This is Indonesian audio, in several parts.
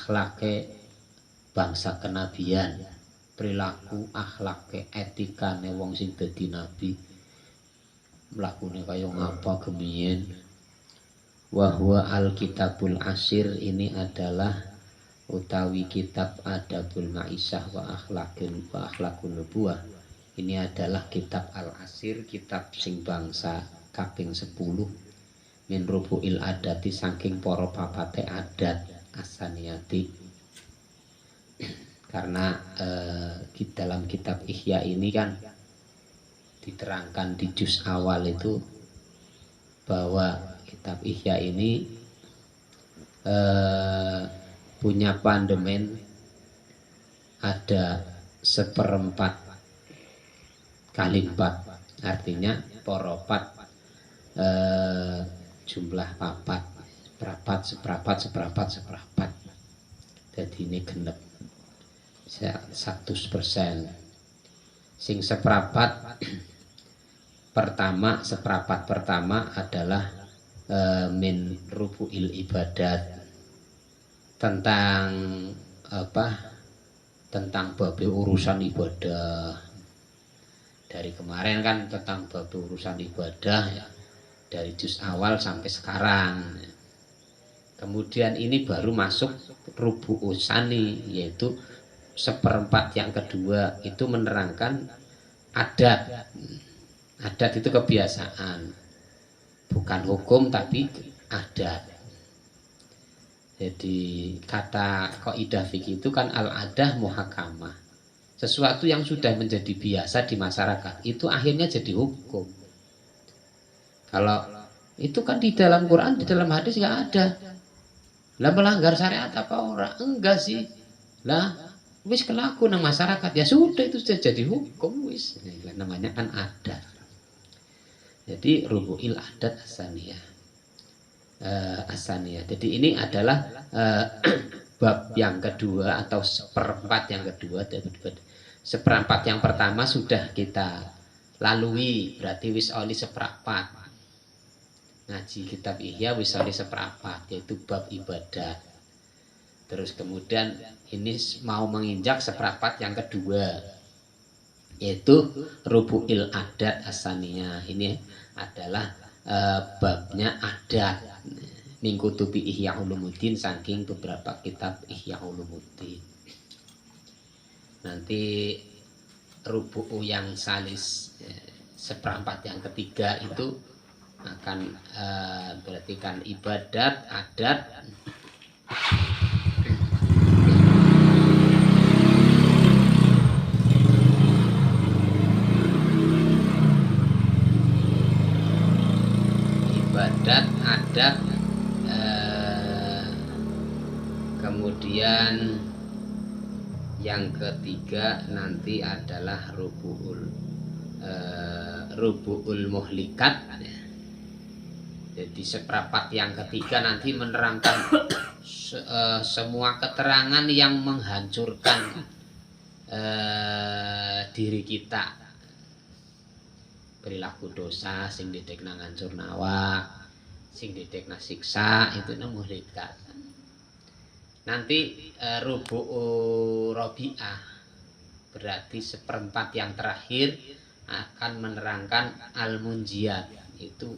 akhlake bangsa kenabian, perilaku akhlake etikane wong sing dadi nabi, mlakune kaya ngapa gemien. Wa huwa al-kitabul asir, ini adalah utawi kitab adabul ma'isyah wa akhlakun nubuwah. Ini adalah kitab al-asir, kitab sing bangsa kaping 10 min rubu'il adati saking para papate adat asaniyati. Karena dalam kitab Ihya ini kan diterangkan di juz awal itu bahwa kitab Ihya ini punya pandemen ada 1/4 kali 4, artinya poropat jumlah papat, seperapat, jadi ini genep 100%. Sing seperapat pertama adalah min rubu'il ibadat, tentang babe urusan ibadah. Dari kemarin kan tentang babe urusan ibadah ya, dari juz awal sampai sekarang. Kemudian ini baru masuk rubu'us sani, yaitu 1/4 yang kedua, itu menerangkan adat. Adat itu kebiasaan, bukan hukum tapi adat. Jadi kata kaidah fikih itu kan al-adah muhakamah, sesuatu yang sudah menjadi biasa di masyarakat itu akhirnya jadi hukum. Kalau itu kan di dalam Quran, di dalam hadis nggak ada. Lah melanggar syariat apa orang? Enggak sih. Lah wis kelaku nang masyarakat ya sudah, itu sudah jadi hukum wis. Namanya kan adat. Jadi rubu'il adat asaniyah. Jadi ini adalah bab yang kedua atau 1/4 yang kedua. 1/4 yang pertama sudah kita lalui, berarti wis oli 1/4. Ngaji kitab Ihya wis oli 1/4, yaitu bab ibadah. Terus kemudian ini mau menginjak 1/4 yang kedua, yaitu rubu'il adat asaniyah. Ini adalah babnya adat min kutubi Ihya Ulumuddin, saking beberapa kitab Ihya Ulumuddin. Nanti rubu'u yang salis 1/4 yang ketiga itu akan berarti kan ibadat, adat, adat, kemudian yang ketiga nanti adalah rubu'ul muhlikat. Jadi 1/4 yang ketiga nanti menerangkan semua keterangan yang menghancurkan diri kita, perilaku dosa sing didekna ngancur nawa, sing didekna siksa, itu muhlikat. Nanti rubu'u robi'ah, berarti 1/4 yang terakhir akan menerangkan al-munjiyat, itu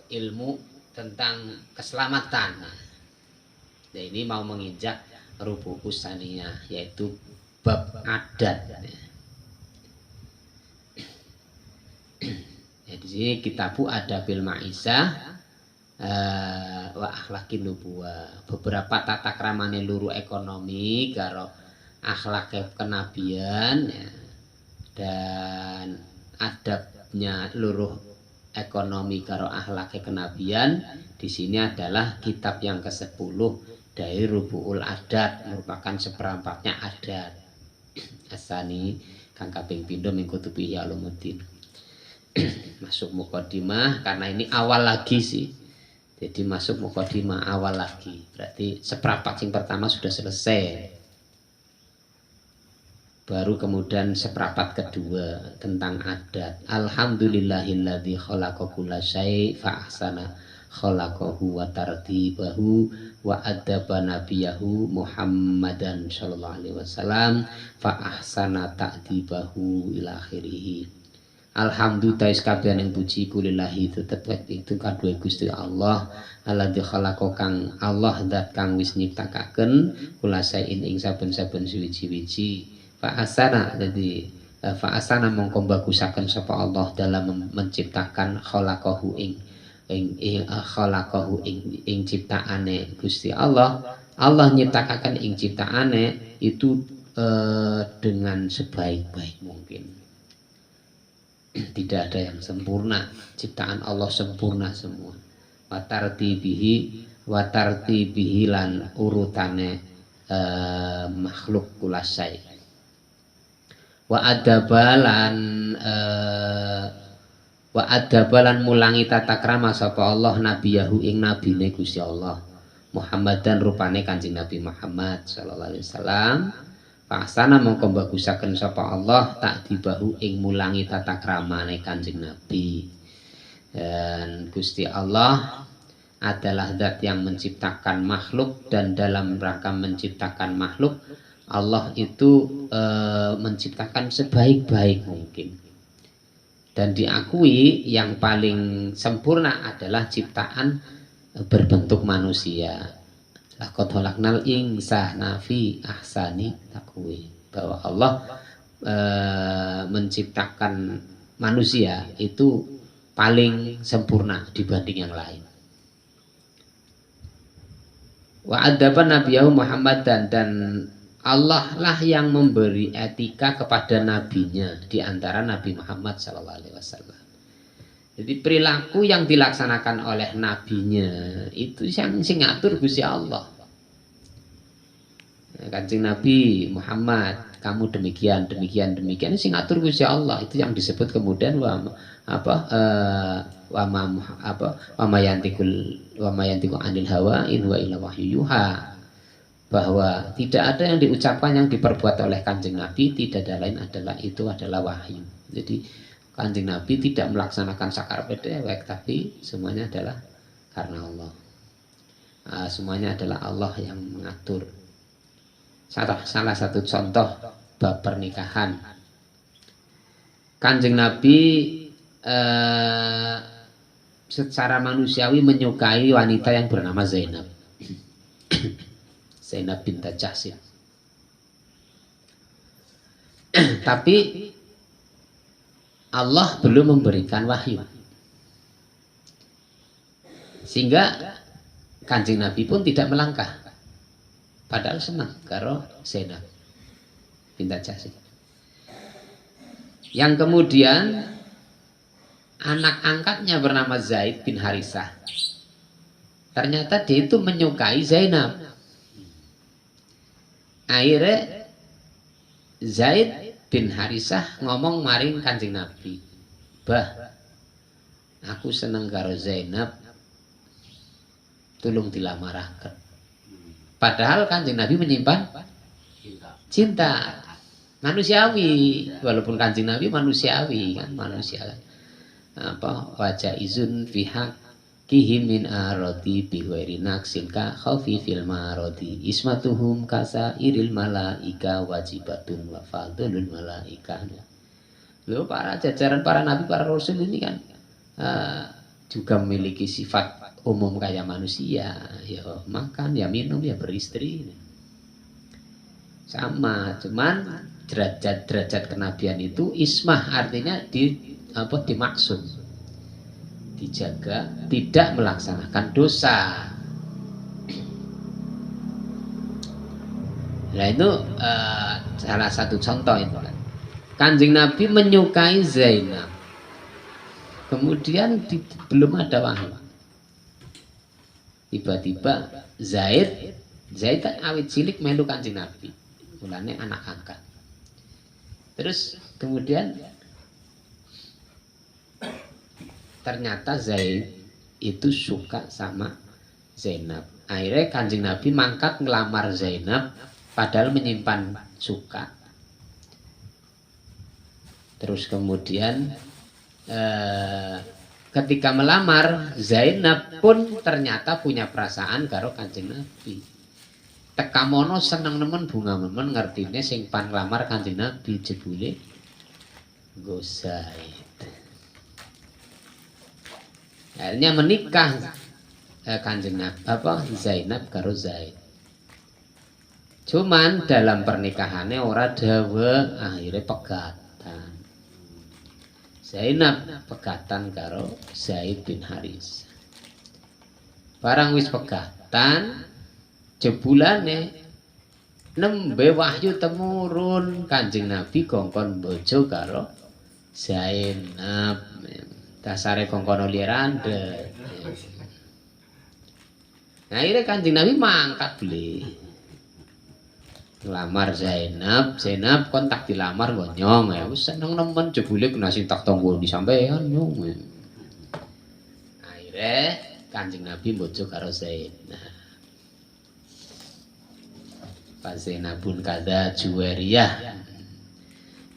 ilmu tentang keselamatan. Nah, ini mau menginjak rubu'us saniyah, yaitu bab adat. Di sini kitabu adabil ma'isyah wa akhlakin nubuwah, beberapa tata kramane luru ekonomi karo akhlak kenabian ya, dan adabnya luruh ekonomi karo akhlak kenabian. Di sini adalah kitab yang ke-10 dari rubu'ul adat, merupakan 1/4-nya adat asani kang kaping pindho min kutubi Ihya Ulumuddin. Masuk mukadimah, karena ini awal lagi sih, jadi masuk mukadimah awal lagi, berarti 1/4 yang pertama sudah selesai, baru kemudian 1/4 kedua tentang adat. Alhamdulillahilladzi khalaqa kulla syai' fa ahsana khalaqahu wa tartibahu wa adaba nabiyahu Muhammadan sallallahu alaihi wasallam fa ahsana ta'dibahu ila akhirih. Alhamdulillah kabeh yang puji kulillahi tetep itu kadue Gusti Allah alladzi khalaqa kang Allah zat kang wis nyiptakaken kula sain ing saben-saben suwiji-wiji fa ahsana jadi fa ahsana mongko bagusaken sapa Allah dalam menciptakan khalaqahu ing khalaqahu ing ciptaane Gusti Allah. Allah nyiptakaken ing ciptaane itu dengan sebaik-baik mungkin. Tidak ada yang sempurna, ciptaan Allah sempurna semua. Watartibihi lan urutane makhluk kulasai. Wa adabalan mulangi tata krama sapa Allah nabiyahu ing nabine Gusti Allah Muhammadan rupane Kanjeng Nabi Muhammad sallallahu alaihi wasallam. Pasana mongko bagusaken sapa Allah tak dibahu ing mulangi tata kramane Kanjeng Nabi. Dan Gusti Allah adalah zat yang menciptakan makhluk dan dalam rangka menciptakan makhluk Allah itu menciptakan sebaik-baik mungkin. Dan diakui yang paling sempurna adalah ciptaan berbentuk manusia. Laqad khalaqnal insana fi ahsani taqwim, bahwa Allah menciptakan manusia itu paling sempurna dibanding yang lain. Wa adaba nabiyahu Muhammad dan Allah lah yang memberi etika kepada nabinya di antara Nabi Muhammad sallallahu alaihi wasallam. Jadi perilaku yang dilaksanakan oleh nabinya itu yang ngatur Gusti Allah. Kanjeng Nabi Muhammad, kamu demikian sing ngatur Gusti Allah. Itu yang disebut kemudian wa ma yantiqu anil hawa in huwa illa wahyu yuha. Bahwa tidak ada yang diucapkan yang diperbuat oleh Kanjeng Nabi, tidak ada lain adalah wahyu. Jadi Kanjeng Nabi tidak melaksanakan sakarape dhewek, tapi semuanya adalah karena Allah. Semuanya adalah Allah yang mengatur. Salah satu contoh bab pernikahan. Kanjeng Nabi secara manusiawi menyukai wanita yang bernama Zainab. Zainab binti Jahsy. Tapi Allah belum memberikan wahyu. Sehingga Kanjeng Nabi pun tidak melangkah. Padahal senang karo Zainab binti Jahsy. Yang kemudian anak angkatnya bernama Zaid bin Harisah. Ternyata dia itu menyukai Zainab. Akhirnya Zaid bin Harisah ngomong maring Kanjeng Nabi, "Bah, aku seneng karo Zainab, tulung dilamaraken." Padahal Kanjeng Nabi menyimpan cinta manusiawi, walaupun Kanjeng Nabi manusiawi kan, manusia wajah izun pihak kihimin arodi bihweri naksin ka khaufi fil marodi ismatuhum kasa iril malaika wajibatun wa fadlul malaika. Loh, para jajaran para nabi, para rasul ini kan juga memiliki sifat umum kayak manusia, ya makan, ya minum, ya beristri. Sama, cuman derajat kenabian itu ismah artinya dimaksud dijaga, tidak melaksanakan dosa. Nah itu salah satu contoh itu. Kanjeng Nabi menyukai Zainab. Kemudian belum ada wahyu. Tiba-tiba Zaid kan awit cilik melu Kanjeng Nabi. Mulane anak angkat. Terus kemudian ternyata Zaid itu suka sama Zainab. Akhirnya Kanjeng Nabi mangkat ngelamar Zainab padahal menyimpan suka. Terus kemudian ketika melamar Zainab pun ternyata punya perasaan karo Kanjeng Nabi. Tekamono seneng nemen bunga nemen ngertine sing pan lamar Kanjeng Nabi jebule nggo Zaid. Akhirnya menikah Kanjeng Nabi Zainab karo Zaid. Cuman dalam pernikahannya ora dawa, akhirnya pegatan. Zainab pegatan karo Zaid bin Haris. Barang wis pegatan, jebulane nembe wahyu temurun Kanjeng Nabi kongkon bojo karo Zainab. Dasare kongkon lirande. Nah, akhirnya Kanjeng Nabi mangkat beli. Lamar Zainab kontak dilamar kok nyong ya wis seneng nemen jebule kena sing tak tonggo di sampean nyong. Akhire Kanjeng Nabi bojo karo Zainab. Zainabun kada Juwairiyah.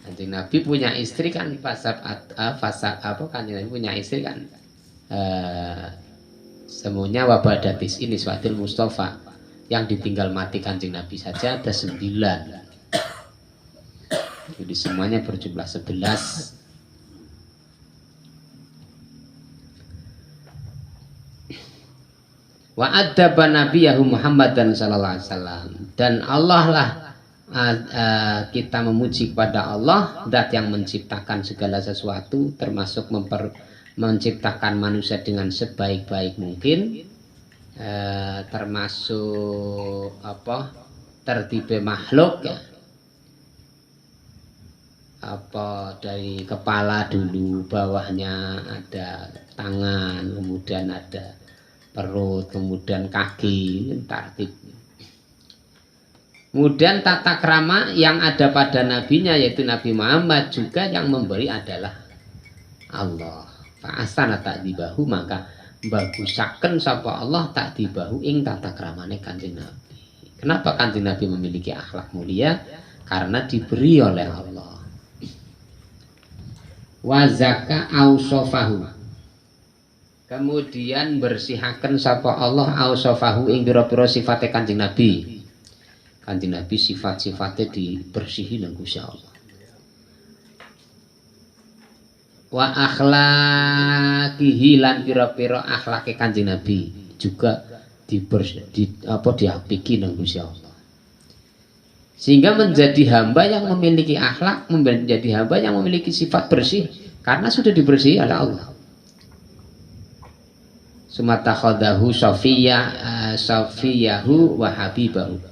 Kanjeng Nabi punya istri kan Kanjeng Nabi punya istri kan semuanya wabadatis ini Swadil Mustafa. Yang ditinggal mati Kanjeng Nabi saja ada 9. Jadi semuanya berjumlah 11. Wa adzaba nabiyahu Muhammadan sallallahu alaihi wasallam. Dan Allah lah kita memuji kepada Allah, zat yang menciptakan segala sesuatu termasuk menciptakan manusia dengan sebaik-baik mungkin. Termasuk tertibe makhluk ya. Dari kepala dulu, bawahnya ada tangan, kemudian ada perut, kemudian kaki, tertib. Kemudian tata krama yang ada pada nabinya yaitu Nabi Muhammad juga yang memberi adalah Allah. Fa'asana ta'dibahu, maka bagusaken sapa Allah tak dibahu ing tata kramane Kanjeng Nabi. Kenapa Kanjeng Nabi memiliki akhlak mulia? Karena diberi oleh Allah. Wa zaka ausofahu. Kemudian bersihaken sapa Allah ausofahu ing pira-pira sifate Kanjeng Nabi. Kanjeng Nabi sifat-sifate dibersihi nang Gusti Allah. Wa akhlaqihi lan pira-pira akhlake Kanjeng Nabi juga diapiki nang Gusti Allah. Sehingga menjadi hamba yang memiliki akhlak, menjadi hamba yang memiliki sifat bersih karena sudah dibersihi oleh Allah. Sumatakhadahu safiyahu wa habibahu.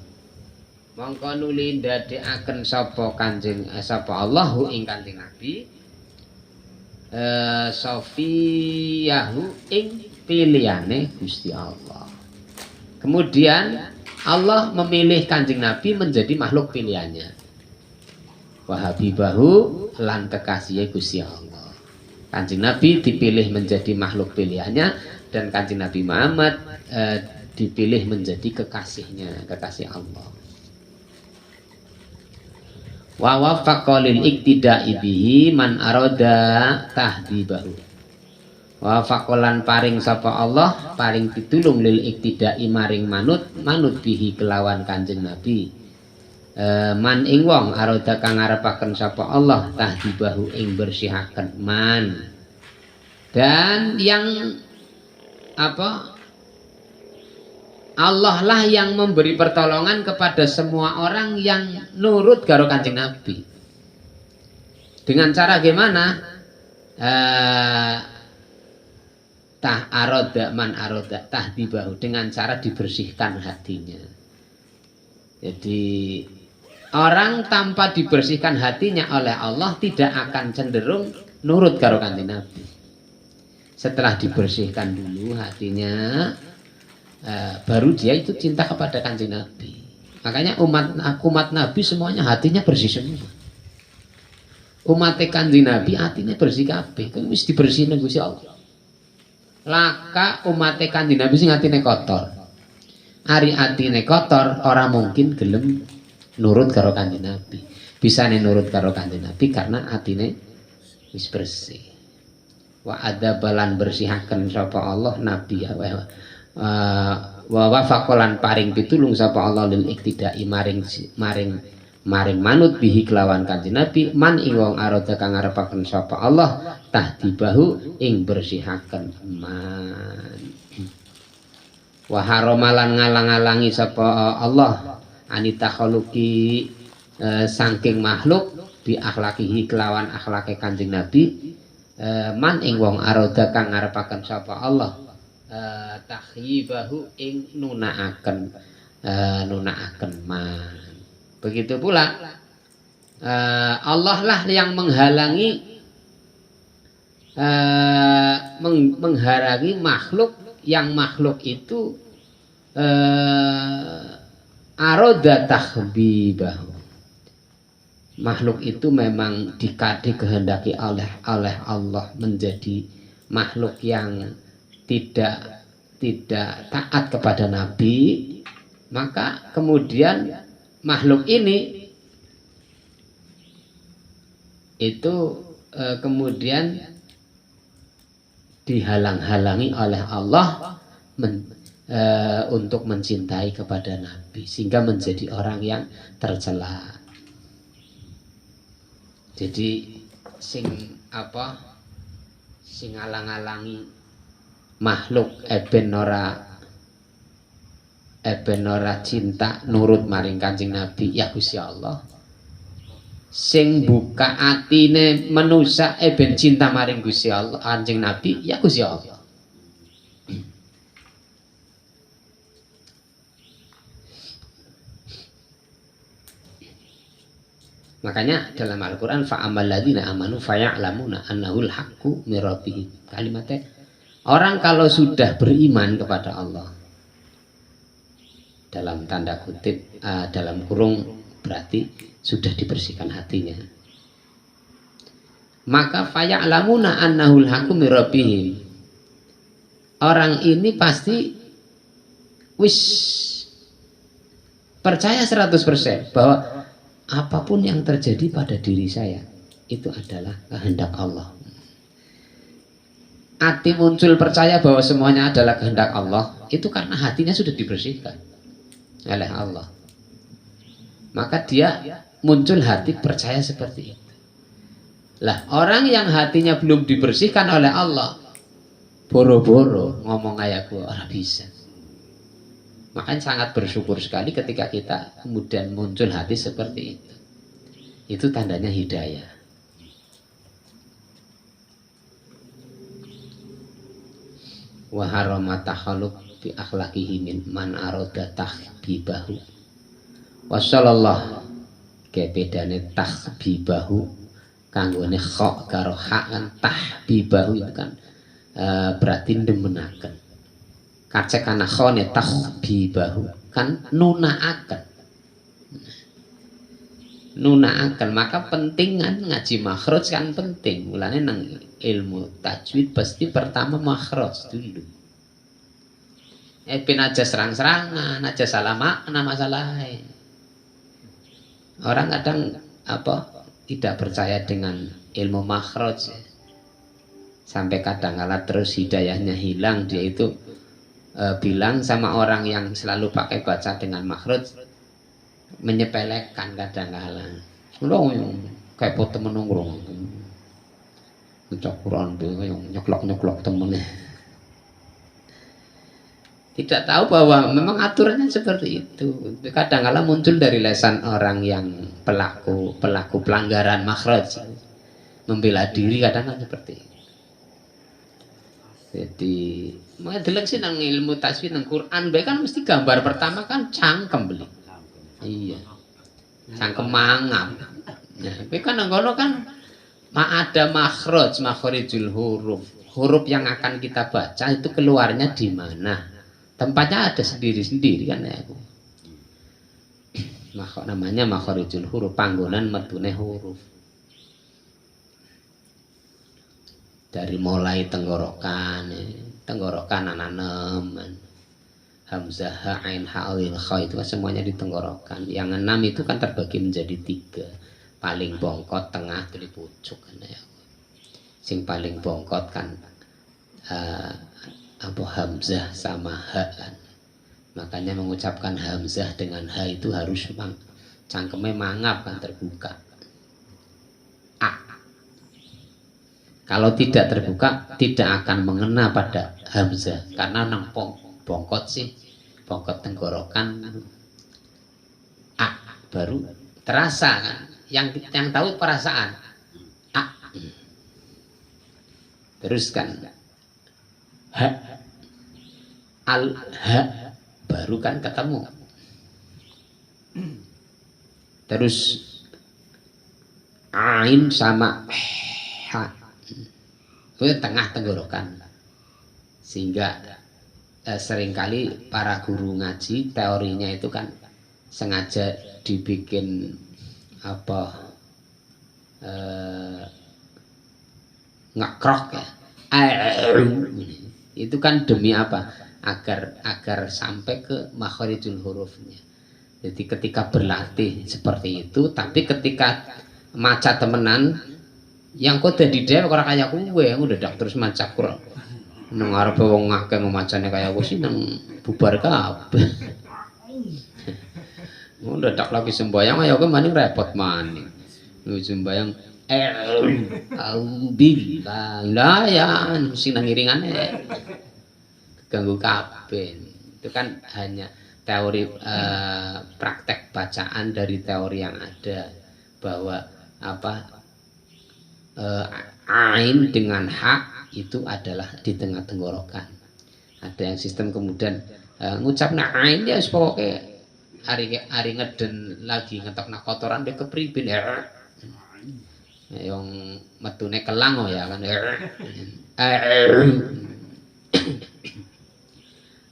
Mongko nuli ndadekaken sapa Allahu ing Kanjeng Nabi Sofiyahu ing pilihane Gusti Allah. Kemudian Allah memilih Kanjeng Nabi menjadi makhluk pilihannya. Wahabibahu lan kekasihé Gusti Allah. Kanjeng Nabi dipilih menjadi makhluk pilihannya dan Kanjeng Nabi Muhammad dipilih menjadi kekasihnya, kekasih Allah. Wa waffaqa lil iktida'i bihi man arada tahdibahu. Wa faqalan paring sapa Allah paring pitulung lil iktida'i maring manut bihi kelawan Kanjeng Nabi. Man ing wong arada kang ngarepaken sapa Allah tahdibahu ing bersihaken man. Dan yang Allah lah yang memberi pertolongan kepada semua orang yang nurut karo Kanjeng Nabi. Dengan cara gimana? Man aroda tahdibahu, dengan cara dibersihkan hatinya. Jadi orang tanpa dibersihkan hatinya oleh Allah tidak akan cenderung nurut karo Kanjeng Nabi. Setelah dibersihkan dulu hatinya, baru dia itu cinta kepada Kanjeng Nabi. Makanya umat Nabi semuanya hatinya bersih semua. Umat Kanjeng Nabi hatinya bersih kabeh. Kan wis dibersihin Gusti Allah. Laka umat Kanjeng Nabi sing hatine kotor. Ari atine kotor ora mungkin gelem nurut karo Kanjeng Nabi. Bisane nurut karo Kanjeng Nabi karena atine wis bersih. wa adabalan bersihaken sapa Allah nabi wa wafaqalan paring pitulung sapa Allah lil iktidai maring manut bihi kelawan kanjeng Nabi man ing wong arada kang ngarepaken sapa Allah tahdibahu ing bersihaken man wa haramalan ngalang-alangi sapa Allah anita khaluqi saking makhluk bi akhlakihi kelawan akhlake kanjeng Nabi man ing wong arada kang ngarepaken sapa Allah tahyibahu ing nunaaken man. Begitu pula Allah lah yang menghalangi makhluk yang makhluk itu aroda tahbibahu. Makhluk itu memang dikehendaki oleh Allah menjadi makhluk yang tidak taat kepada Nabi, maka kemudian makhluk ini itu kemudian dihalang-halangi oleh Allah untuk mencintai kepada Nabi sehingga menjadi orang yang tercela. Jadi sing alang-alangi makhluk eben ora cinta nurut maring Kanjeng Nabi ya Gusti Allah. Sing buka atine manusa eben cinta maring Gusti Allah Kanjeng Nabi ya Gusti Allah. Makanya dalam Al-Quran fa'amal ladzina amanu faya'lamuna annahul haqqu mir rabbihim. Kalimatnya orang kalau sudah beriman kepada Allah dalam tanda kutip dalam kurung berarti sudah dibersihkan hatinya. Maka faya'lamuna annahul haqqu mir rabbihim. Orang ini pasti wis percaya 100% bahwa apapun yang terjadi pada diri saya itu adalah kehendak Allah. Hati muncul percaya bahwa semuanya adalah kehendak Allah itu karena hatinya sudah dibersihkan oleh Allah. Maka dia muncul hati percaya seperti itu. Lah orang yang hatinya belum dibersihkan oleh Allah boro-boro ngomong kayak gua orang bisa. Makanya sangat bersyukur sekali ketika kita kemudian muncul hati seperti itu. Itu tandanya hidayah. Wa harama takhalluq bi akhlaqihi min man arada tahbibahu. Wa sallallahu kebedane tahbibahu kanggone kha karo hak kan tahbibahu itu kan berarti demenaken. Kacek kana khone tahbibahu kan nunaaken. Maka pentingan ngaji makhraj kan penting. Mulane nang ilmu tajwid pasti pertama makhraj dulu. Ben aja serang-serangan, aja salah makna masalahnya. Orang kadang tidak percaya dengan ilmu makhraj. Sampai kadang-kala terus hidayahnya hilang, dia itu bilang sama orang yang selalu pakai baca dengan makhraj menyepelekan kadang-kala. Kayak pot temen nongkrong. Ngecok Quran nyoklok-nyoklok temennya. Tidak tahu bahwa memang aturannya seperti itu. Kadang-kala muncul dari lisan orang yang pelaku pelanggaran makhraj. Membela diri kadang-kadang seperti itu. Jadi deleng sih nang ilmu tajwid nang Quran bae kan mesti gambar pertama kan cangkem beli. Iya. Cangkem mangap. Nah, tapi kan nang kono kan ada makhrijul huruf. Huruf yang akan kita baca itu keluarnya di mana? Tempatnya ada sendiri-sendiri kan ya. Namanya makhrijul huruf, panggonan metune huruf. Dari mulai tenggorokan anak-anak hamzah ha ain ha alil kha itu kan semuanya di tenggorokan. Yang 6 itu kan terbagi menjadi 3, paling bongkot, tengah, teli pucuk kan ya. Sing paling bongkot kan apa hamzah sama ha kan. Makanya mengucapkan hamzah dengan ha itu harus cangkemnya mangap kan, terbuka. A. Kalau tidak terbuka tidak akan mengena pada hamzah karena nang bongkot sih, bongkot tenggorokan A baru terasa kan. Yang tahu perasaan A. Terus kan ha, al ha baru kan ketemu. Terus ain sama ha itu tengah tenggorokan, sehingga seringkali para guru ngaji teorinya itu kan sengaja dibikin apa ngekrok ya, itu kan demi apa, agar sampai ke makharijul hurufnya. Jadi ketika berlatih seperti itu, tapi ketika maca temenan yang kok dadi dhewe ora kaya kowe udah dak terus maca Quran nang arepe wong akeh memacane kaya kowe sih nang bubar kabeh. Udah dak lagi sembayang ayo kowe maning repot maning. Lu sembayang auzubillah lah ya sing nang iringane ganggu kabeh. Itu kan hanya teori praktek bacaan dari teori yang ada bahwa apa ain dengan hak itu adalah di tengah tenggorokan. Ada yang sistem kemudian ngucap ain ya pokoknya hari ngeden lagi ngetokna kotoran dia kepribin ya. Yang metune kelang ya kan.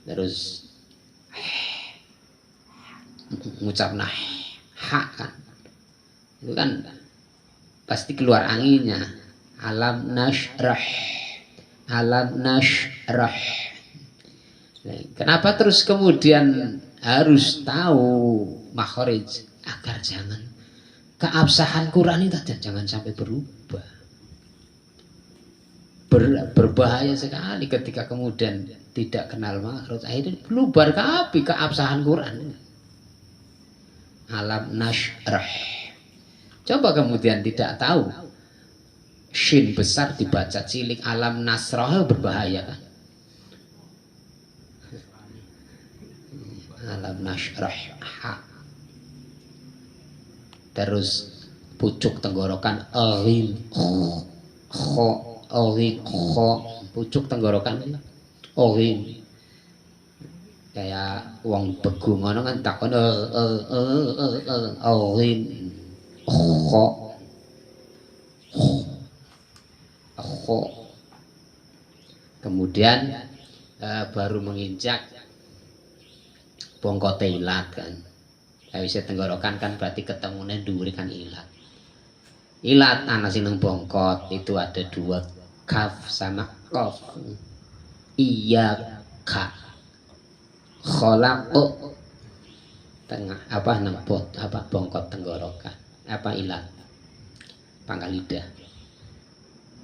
Terus ngucap hak kan. Itu kan pasti keluar anginnya. Alam nashrah, alam nashrah. Kenapa terus kemudian harus tahu makhraj agar jangan keabsahan Quran itu jangan sampai berubah. Berbahaya sekali ketika kemudian tidak kenal makhraj, akhirnya berubah keabsahan Quran. Alam nashrah. Coba kemudian tidak tahu shin besar dibaca cilik, alam nasrah, berbahaya kan. Alam nasrah ha. Terus pucuk tenggorokan alin kho alin kho, pucuk tenggorokan alin kayak wong begu ngono kan takon alin kho kemudian baru menginjak bongkot ilat kan. Bisa tenggorokan kan berarti ketemunya dhuwure kan ilat. Ilat ana sing nang bongkot itu ada dua, kaf sama qaf. Iya ka khalaq tengah apa nang apa bongkot tenggorokan apa ilat pangkal lidah.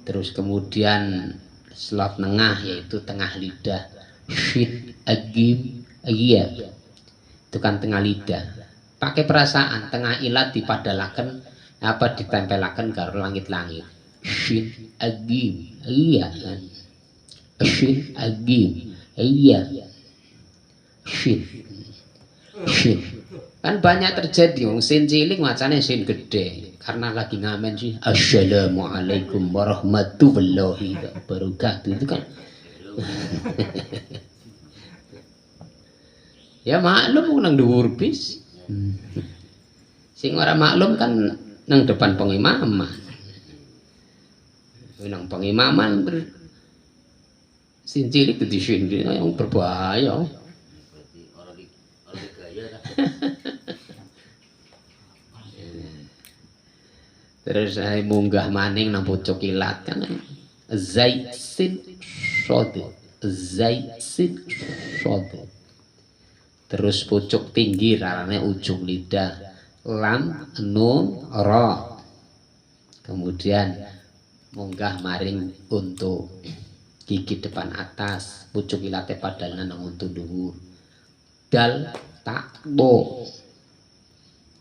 Terus kemudian slot tengah yaitu tengah lidah, shin agim iya itu kan tengah lidah. Pakai perasaan tengah ilat dipadalaken apa ditempelaken karo langit-langit. Shin agim iya kan. Shin agim iya. Shin kan banyak terjadi wong sin cilik macane sin gede karena lagi ngamen sih assalamualaikum warahmatullahi wabarakatuh itu kan. Ya maklum nang dhuwur bis. Sing ora maklum kan nang depan pengimaman. Nang pengimaman sin cilik dadi sin yang berbahaya. Terus saya munggah maning nang pucuk ilat kan zaisin shod, zaisin shod. Terus pucuk tinggi rarane ujung lidah lam nun ra. Kemudian munggah maring untu gigi depan atas, pucuk ilate padalna nang untu dhuwur. Dal takbo.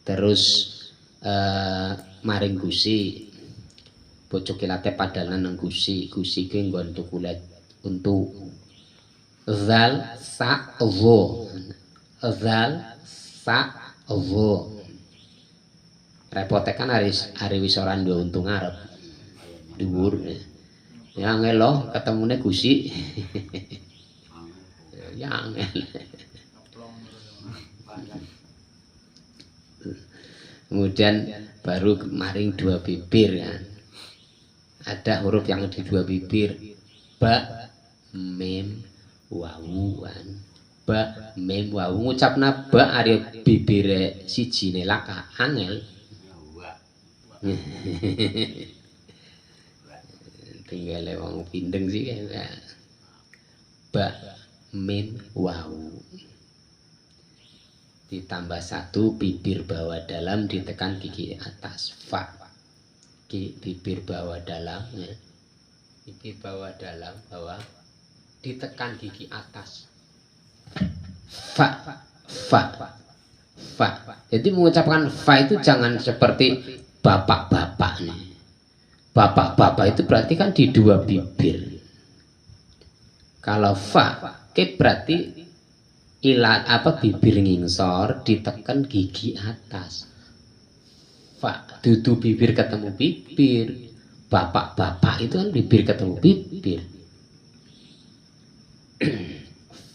Terus maring gusi, pucuk ilate padalna nang gusi, gusi kuwi nggon kulit untu. Zal sakwo. Zal sakwo. Repote kan hari wis ora duwe untu ngarep. Dhuwur. Ya ngelo ketemune gusi. Ya angel. Kemudian baru maring dua bibir kan. Ada huruf yang di dua bibir. Ba, mim, wawu kan. Ba, mim, wawu. Ngucapna ba ari bibire siji nelaka angel. Tinggal wong pindeng sih kan. Ba, mim, wawu. Ditambah satu bibir bawah dalam ditekan gigi atas fa. Bibir bawah dalam ya. Bibir bawah dalam bawah ditekan gigi atas fa fa fa. Jadi mengucapkan fa itu jangan seperti bapak-bapak nih. Bapak-bapak itu berarti kan di dua bibir. Kalau fa berarti ilat apa bibir ngingsor ditekan gigi atas. Fa dudu bibir ketemu bibir. Bapak-bapak itu kan bibir ketemu bibir.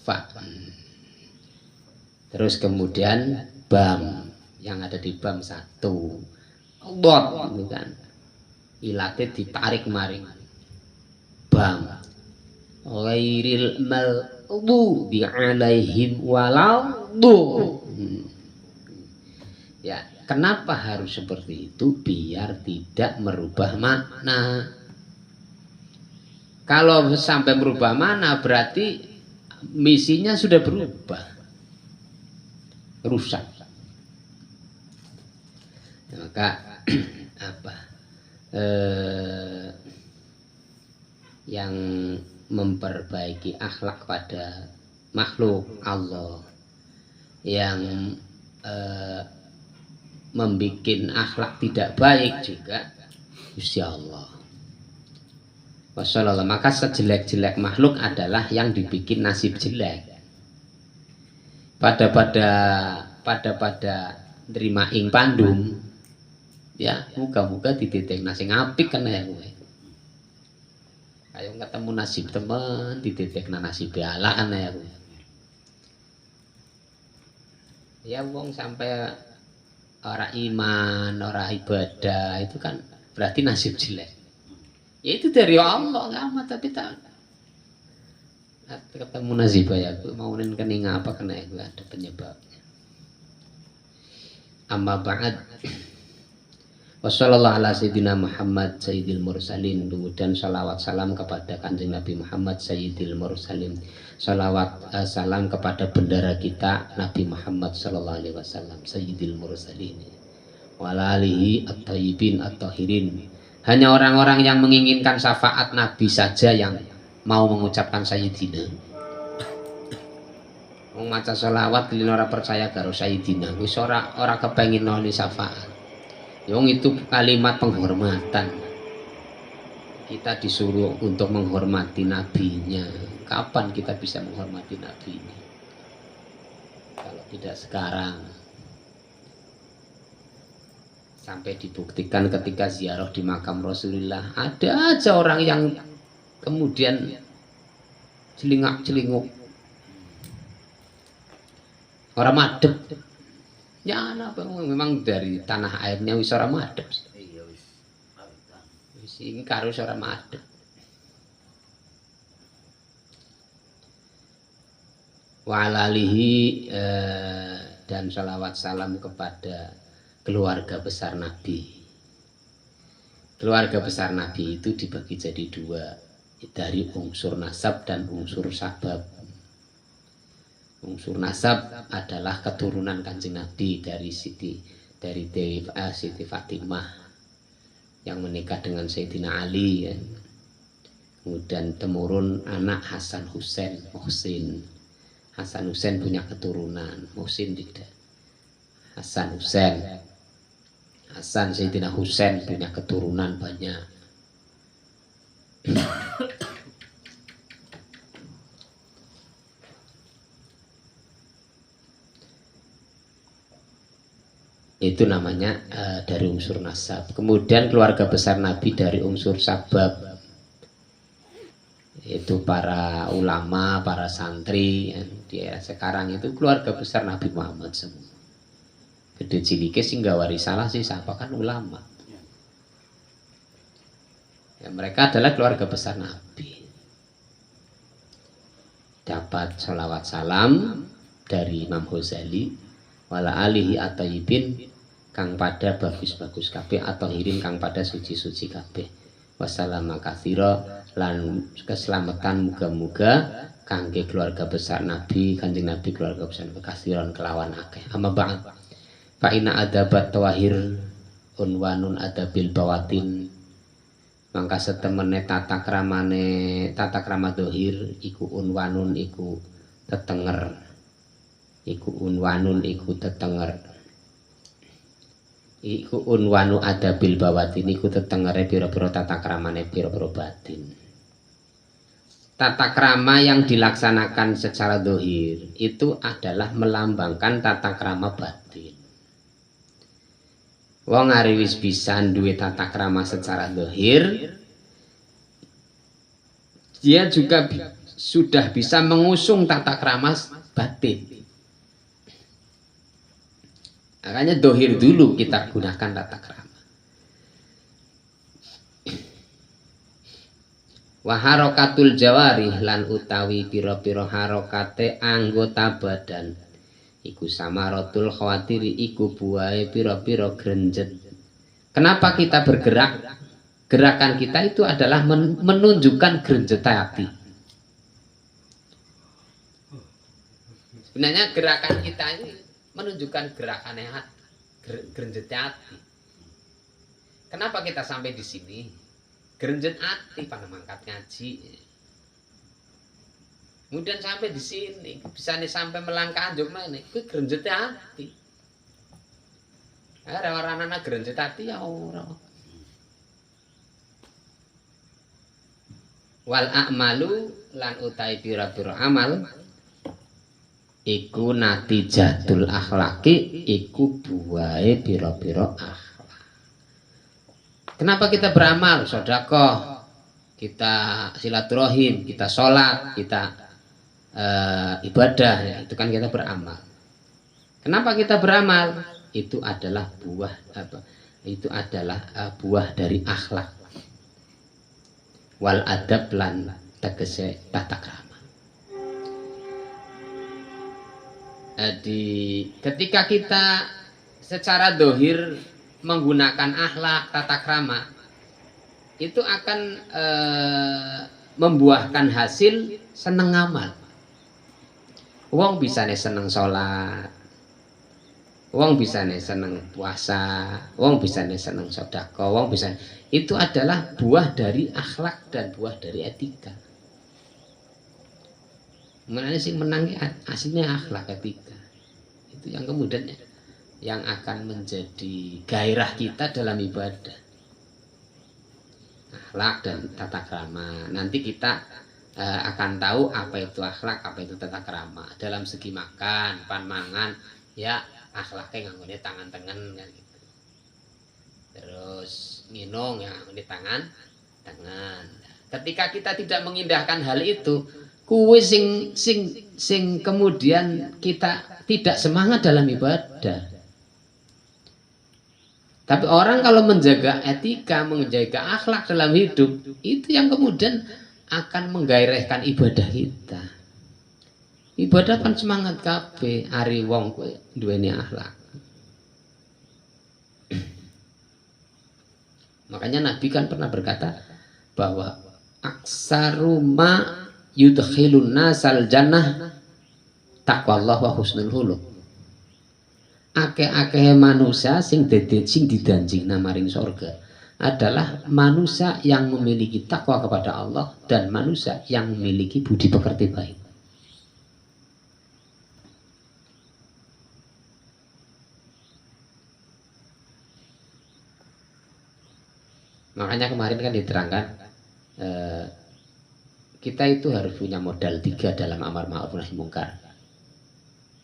Fa. Terus kemudian bam yang ada di bam satu. Dot itu kan. Ilatnya ditarik maring. Bam. Ghairil maghdubi alaihim waladhdallin. Ya, kenapa harus seperti itu? Biar tidak merubah makna. Kalau sampai merubah makna berarti misinya sudah berubah. Rusak. Maka apa? Yang memperbaiki akhlak pada makhluk Allah, yang membikin akhlak tidak baik juga Gusti Allah. Wassallallahu. Maka sejelek-jelek makhluk adalah yang dibikin nasib jelek. Pada nerima ing pandum ya, muga-muga dititik nasi ngapik kan ya gue. Ayo ketemu nasib temen dititik nasib Allah kan ya gue. Ya wong sampai orang iman, orang ibadah itu kan berarti nasib jelek. Ya itu dari Allah amat, tapi tak ketemu nasib ya gue mau kening apa kena gue ada penyebabnya. Amma ba'd. Wassallallahu ala sayyidina Muhammad sayyidil mursalin. Kemudian salawat salam kepada Kanjeng Nabi Muhammad sayyidil mursalin. Salawat salam kepada bendara kita Nabi Muhammad sallallahu alaihi wasallam sayyidil mursalin. Wa alihi at-thayyibin at-tahirin. Hanya orang-orang yang menginginkan syafaat Nabi saja yang mau mengucapkan sayyidina. Wong maca selawat lin ora percaya karo sayyidina. Wis ora kepengin noli syafaat. Wong itu kalimat penghormatan. Kita disuruh untuk menghormati nabinya. Kapan kita bisa menghormati nabinya? Kalau tidak sekarang. Sampai dibuktikan ketika ziarah di makam Rasulullah, ada aja orang yang kemudian celingak-celinguk. Orang madep. Ya apa memang dari tanah airnya wis ora madep. Iya wis. Wis iki karo ora madep. Wa alihi dan salawat salam kepada keluarga besar Nabi. Keluarga besar Nabi itu dibagi jadi dua, dari unsur nasab dan unsur sabab. Unsur nasab adalah keturunan Kanjeng Nabi dari Siti Fatimah. yang menikah dengan Sayyidina Ali ya. Kemudian temurun anak Hasan Husain Muhsin. Hasan Husain punya keturunan, Muhsin tidak. Hasan Husain. Hasan Sayyidina Husain punya keturunan banyak. Itu namanya dari unsur nasab. Kemudian keluarga besar Nabi dari unsur sabab, itu para ulama, para santri di era sekarang itu keluarga besar Nabi Muhammad semua. Gede cilike sing gawa risalah sih siapa kan ulama. Ya, mereka adalah keluarga besar Nabi. Dapat sholawat salam dari Imam Ghazali wala alihi at-thayyibin kang pada bagus-bagus kabeh atau hirin kang pada suci-suci kabeh. Wassalama katsira lan keselamatan muga-muga kangge keluarga besar Nabi, Kanjeng Nabi keluarga besar katsiran kelawan akeh. Amma ba'd. Fa inna adabat tawahir unwanun adabil bawatin. Mangka setemene tata krama dohir iku unwanun iku tetenger. Iku unwanun iku tetenger. Iku unwanu adabil bawatin iku tetengere pira-pira tata kramane pira-pira batin. Tata krama yang dilaksanakan secara dohir itu adalah melambangkan tata krama batin. Wong ari wis bisa duwe tata krama secara dohir, dia juga sudah bisa mengusung tata krama batin. Makanya dohir dulu kita gunakan tata krama. Waharokatul jawarih lan utawi piro-piro harokate anggota badan. Iku samaratul khawatiri iku buahe piro-piro grenjet. Kenapa kita bergerak? Gerakan kita itu adalah menunjukkan grenjet hati. Sebenarnya gerakan kita ini menunjukkan gerakan hati, grenjet hati. Kenapa kita sampai di sini? Grenjet hati pada mangkat ngaji. Kemudian sampai di sini, bisa nih sampai melangkah anjuk mana? Itu grenjet hati. Ada orang anak grenjet hati ya orang. Wal a'malu lan utai pira-pira amal iku natijatul akhlaki iku buahe pira-pira akhlak. Kenapa kita beramal? Sedekah, kita silaturahim, kita sholat, kita ibadah, ya, itu kan kita beramal. Kenapa kita beramal? Itu adalah buah apa? Itu adalah buah dari akhlak. Wal adab lan tegese tata krama. Ketika kita secara dohir menggunakan akhlak tata krama, itu akan membuahkan hasil seneng amal. Wong bisa nih seneng sholat, wong bisa nih seneng puasa, wong bisa nih seneng sedekah, wong bisa. Itu adalah buah dari akhlak dan buah dari etika. Mana sih menangnya aslinya akhlak etika. Itu yang kemudian yang akan menjadi gairah kita dalam ibadah. Akhlak dan tata krama. Nanti kita akan tahu apa itu akhlak, apa itu tata krama. Dalam segi makan, panmangan, ya akhlaknya nganggone tangan tengen kan gitu. Terus minum yang nganggone tangan. Ketika kita tidak mengindahkan hal itu, kuwi sing kemudian kita tidak semangat dalam ibadah. Tapi orang kalau menjaga etika, menjaga akhlak dalam hidup, itu yang kemudian akan menggairahkan ibadah kita. Ibadah kan semangat kabeh, ari wong kowe duweni akhlak. Makanya Nabi kan pernah berkata bahwa aksaruma yudkhilun nasal jannah taqwallah wa husnul khuluq. Akeh-akeh manusia sing didanjingna maring surga. adalah manusia yang memiliki takwa kepada Allah dan manusia yang memiliki budi pekerti baik. Makanya kemarin kan diterangkan kita itu harus punya modal 3 dalam amar ma'ruf nahi mungkar.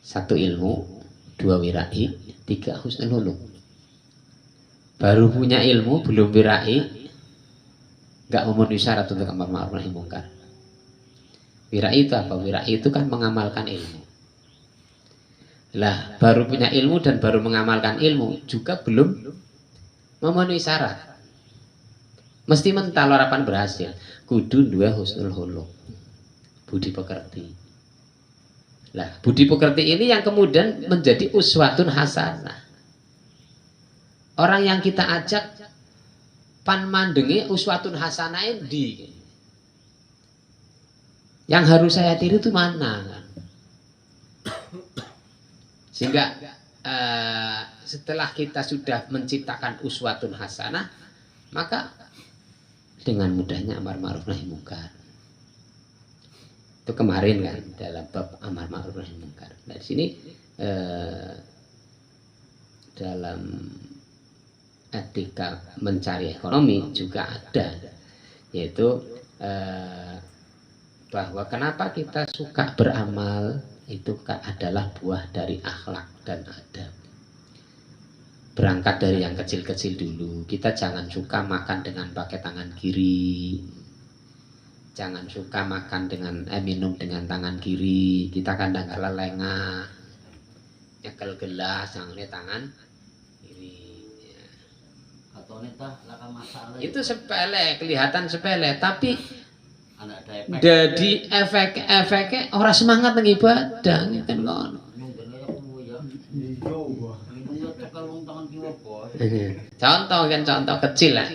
1 ilmu, 2 wirai, 3 husnul khuluq. Baru punya ilmu belum wirai, nggak memenuhi syarat untuk amar ma'ruf nahi mungkar. Wirai itu apa? Wirai itu kan mengamalkan ilmu. Lah baru punya ilmu dan baru mengamalkan ilmu juga belum memenuhi syarat. Mesti mental harapan berhasil. Kudu dua husnul khuluq, budi pekerti. Lah budi pekerti ini yang kemudian menjadi uswatun hasanah. Orang yang kita ajak pan mandengi uswatun hasanah ini. Yang harus saya tiru itu mana? Sehingga setelah kita sudah menciptakan uswatun hasanah, maka dengan mudahnya amar ma'ruf nahi mungkar. Itu kemarin kan dalam bab amar ma'ruf nahi mungkar. Nah, di sini dalam etika mencari ekonomi juga ada, yaitu bahwa kenapa kita suka beramal itu adalah buah dari akhlak dan adab. Berangkat dari yang kecil-kecil dulu. Kita jangan suka makan dengan pakai tangan kiri. Jangan suka makan dengan minum dengan tangan kiri. Kita kadang-kala lengah, nyekel gelas dengan tangan kiri. Ya. Itu sepele, kelihatan sepele, tapi jadi efek-efeknya orang semangat ngibadah kan kono. Contoh kan, contoh kecil lah.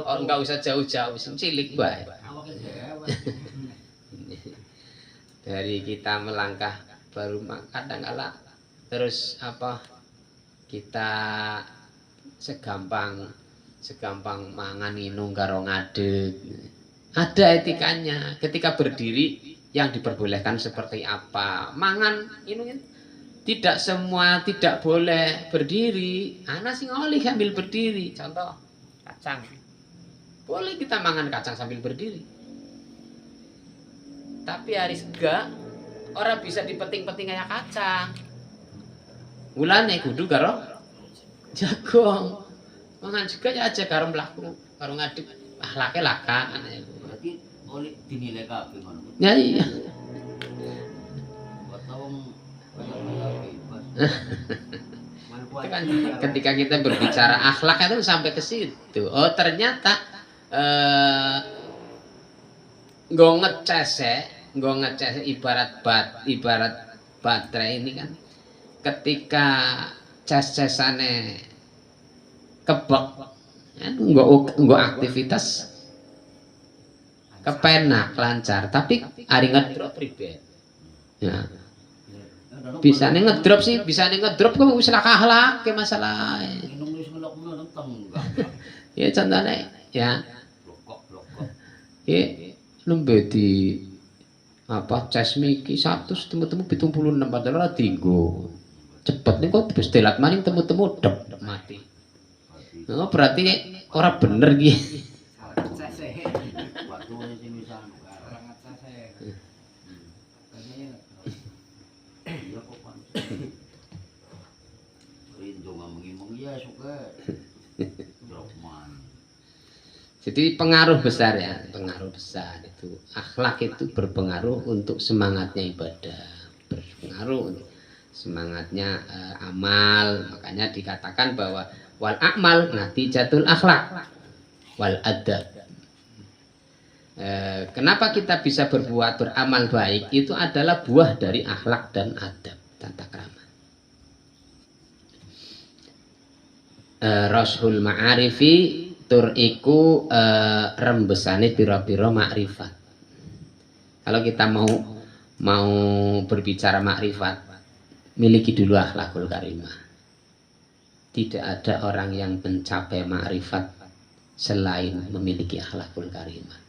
Oh, enggak usah jauh-jauh, cilik bae. Dari kita melangkah baru kadang-kala terus apa kita segampang mangan minum karo ngadeg. Ada etikanya. Ketika berdiri yang diperbolehkan seperti apa? Mangan minum tidak semua tidak boleh berdiri. Ana sing oleh sambil berdiri. Contoh kacang. Boleh kita mangan kacang sambil berdiri. Tapi hari sega orang bisa dipeting-peting kayak kacang. Mulane kudu karo jagung. Mangan juga ya aja karo mlaku, karo ngadeg. Akhlake lakaan. Berarti oleh dinilai kabeh ngono. Ya iya. Itu kan ketika kita berbicara akhlak itu sampai ke situ. Oh ternyata nggo ngecese ibarat baterai ini kan ketika ces-cesane kebek kan nggo aktivitas kepenak lancar tapi hari ngedrop ribet. Ya. Bisa nih ngedrop sih, bisa nih ngedrop kok wis akhlak ke masalah. Ya contohnya ya. Ya nembe di apa cas miki 100 temu-temu 76 padahal ora dienggo. Cepet nih kok wis telat maning temu-temu dep mati. Oh berarti ora bener iki. Jadi pengaruh besar ya, pengaruh besar itu. Akhlak itu berpengaruh untuk semangatnya ibadah, berpengaruh untuk semangatnya amal. Makanya dikatakan bahwa wal a'mal natijatul akhlak wal adab. Kenapa kita bisa beramal baik? Itu adalah buah dari akhlak dan adab, tata krama. Rasul ma'arifi tur iku rembesane pira-pira makrifat. Kalau kita mau berbicara makrifat, miliki dulu akhlakul karimah. Tidak ada orang yang mencapai makrifat selain memiliki akhlakul karimah.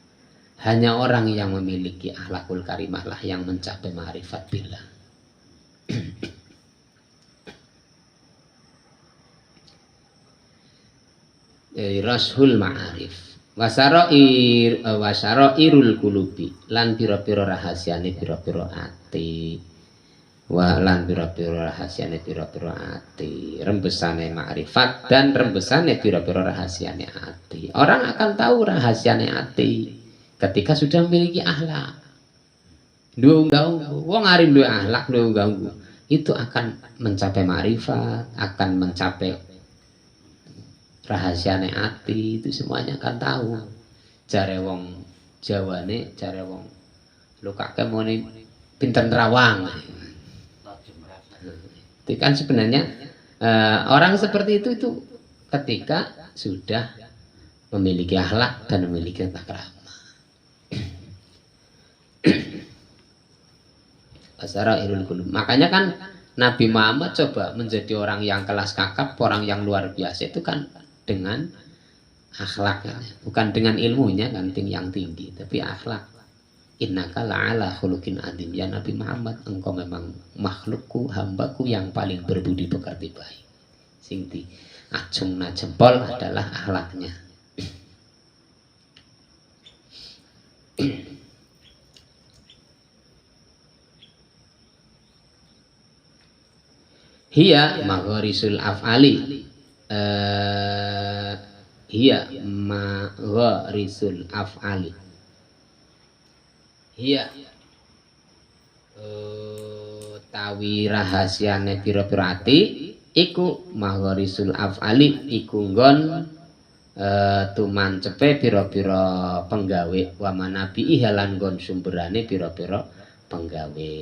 Hanya orang yang memiliki akhlakul karimah lah yang mencapai ma'rifat billah. Rashul ma'arif wasaroirul kulubi lan pira-pira rahasiane pira-pira ati lan pira-pira rahasiane pira-pira ati, rembesane ma'rifat dan rembesane pira-pira rahasiane ati. Orang akan tahu rahasiane ati ketika sudah memiliki akhlak. Wong arim duwe akhlak itu akan mencapai ma'rifat, akan mencapai rahasiane ati, itu semuanya akan tahu. Jare wong Jawane, jare wong lukake muni pinter nerawang. Itu kan sebenarnya orang seperti itu ketika sudah memiliki akhlak dan memiliki tata krama. Asarairul qulub. Makanya kan Nabi Muhammad coba menjadi orang yang kelas kakap, orang yang luar biasa itu kan dengan akhlaknya, bukan dengan ilmunya kan yang tinggi, tapi akhlak. Innaka la'ala khuluqin adzim, ya Nabi Muhammad, engkau memang makhlukku, hambaku yang paling berbudi pekerti baik. Sing di acungna jempol adalah akhlaknya. Hiya magharisul af'ali, hiya magharisul af'ali, hiya tawi rahasiane pira-pira ati iku magharisul af'ali, iku nggon tumancepe pira-pira penggawe, wa manabi halan nggon sumberane pira-pira penggawe.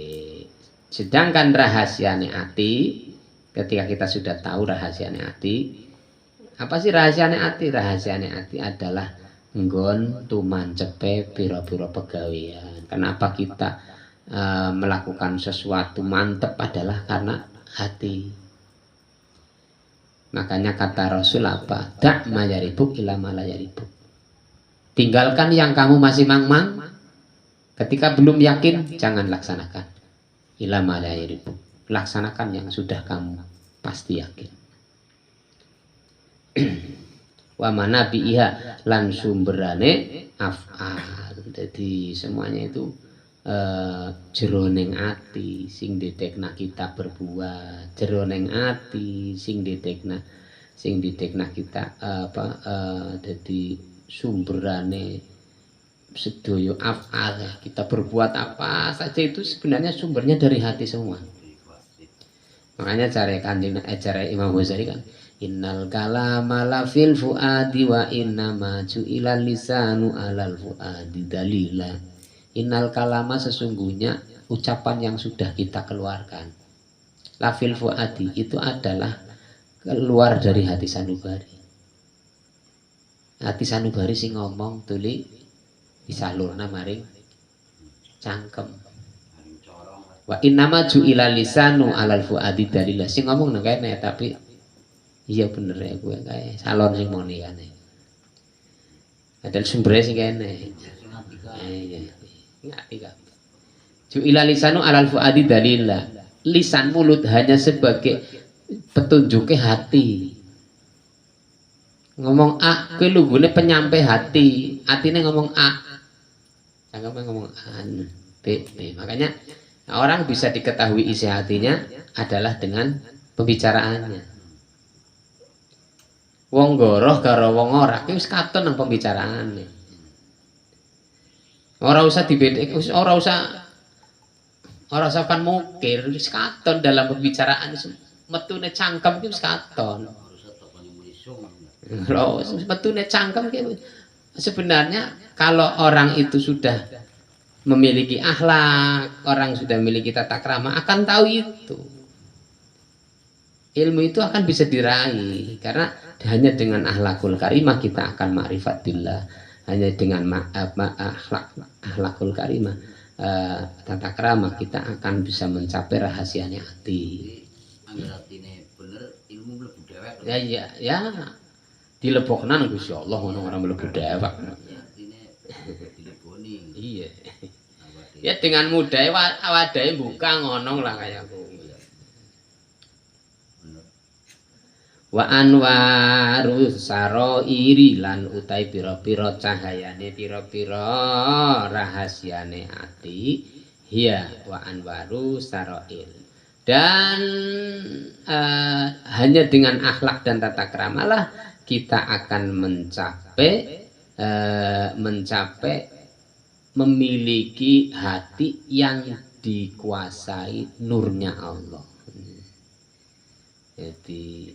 Sedangkan rahasiane ati, ketika kita sudah tahu rahasiane ati, apa sih rahasiane ati? Rahasiane ati adalah nggon tumancepe pira-pira pegawean. Kenapa kita melakukan sesuatu mantep adalah karena hati. Makanya kata Rasul apa? Dak ma yaribuk ila ma la yaribuk. Tinggalkan yang kamu masih mang-mang. Ketika belum yakin, jangan laksanakan. Ila ma la yaribuk. Laksanakan yang sudah kamu pasti yakin. Wa mana biha lan sumberane af'al. Jadi semuanya itu jeroning ati sing ditekna kita berbuat, jeroning ati sing ditekna kita jadi sumberane sedaya af'al. Kita berbuat apa saja itu sebenarnya sumbernya dari hati semua. Makanya cara Imam Ghazali kan, innal kalama la fil fuadi wa innama ju'ila lisanu alal fuadi dalila. Innal kalama sesungguhnya ucapan yang sudah kita keluarkan, la fil fuadi itu adalah keluar dari hati sanubari. Hati sanubari sing ngomong tuli disalurna maring cangkem. Wa innama ju'ila lisanu alal fuadi dalila. Sing ngomong nang kene tapi iya bener ya gue kae salon sing moni kene. Ada sumbernya sing kene. Iya. Ngati kan. Ju'ila lisanu alal fuadi dalila. Lisan mulut hanya sebagai petunjuknya hati. Ngomong A, kuwi lungguhne penyampai hati. Atine ngomong A. Cangkeme ngomong A. B. Makanya orang bisa diketahui isi hatinya adalah dengan pembicaraannya. Wong goroh karo wong ora ki wis katon nang pembicaraane. Ora usah dibedhek, ora usah kan mukir, wis katon dalam pembicaraan. Metune cangkem ki wis katon. Metune cangkem ki sebenarnya kalau orang itu sudah memiliki akhlak, orang sudah memiliki tata krama akan tahu itu. Ilmu itu akan bisa diraih karena hanya dengan akhlakul karimah kita akan ma'rifat billah. Hanya dengan akhlakul karimah, tata krama kita akan bisa mencapai rahasianya hati. Angger atine bener ilmu mlebu dhewek. Ya. dilebokna nang Gusti Allah ngono ora mlebu dewek. Ya artinya dileboni. Iya. Awake. Ya dengan mudah awake buka ngono lah kaya kuwi. Bener. Wa anwaru saroiri lan utai pira-pira cahayane pira-pira rahasiane ati hiya wa anwaru saroir. Dan hanya dengan akhlak dan tata krama lah kita akan mencapai memiliki hati yang dikuasai nurnya Allah. Jadi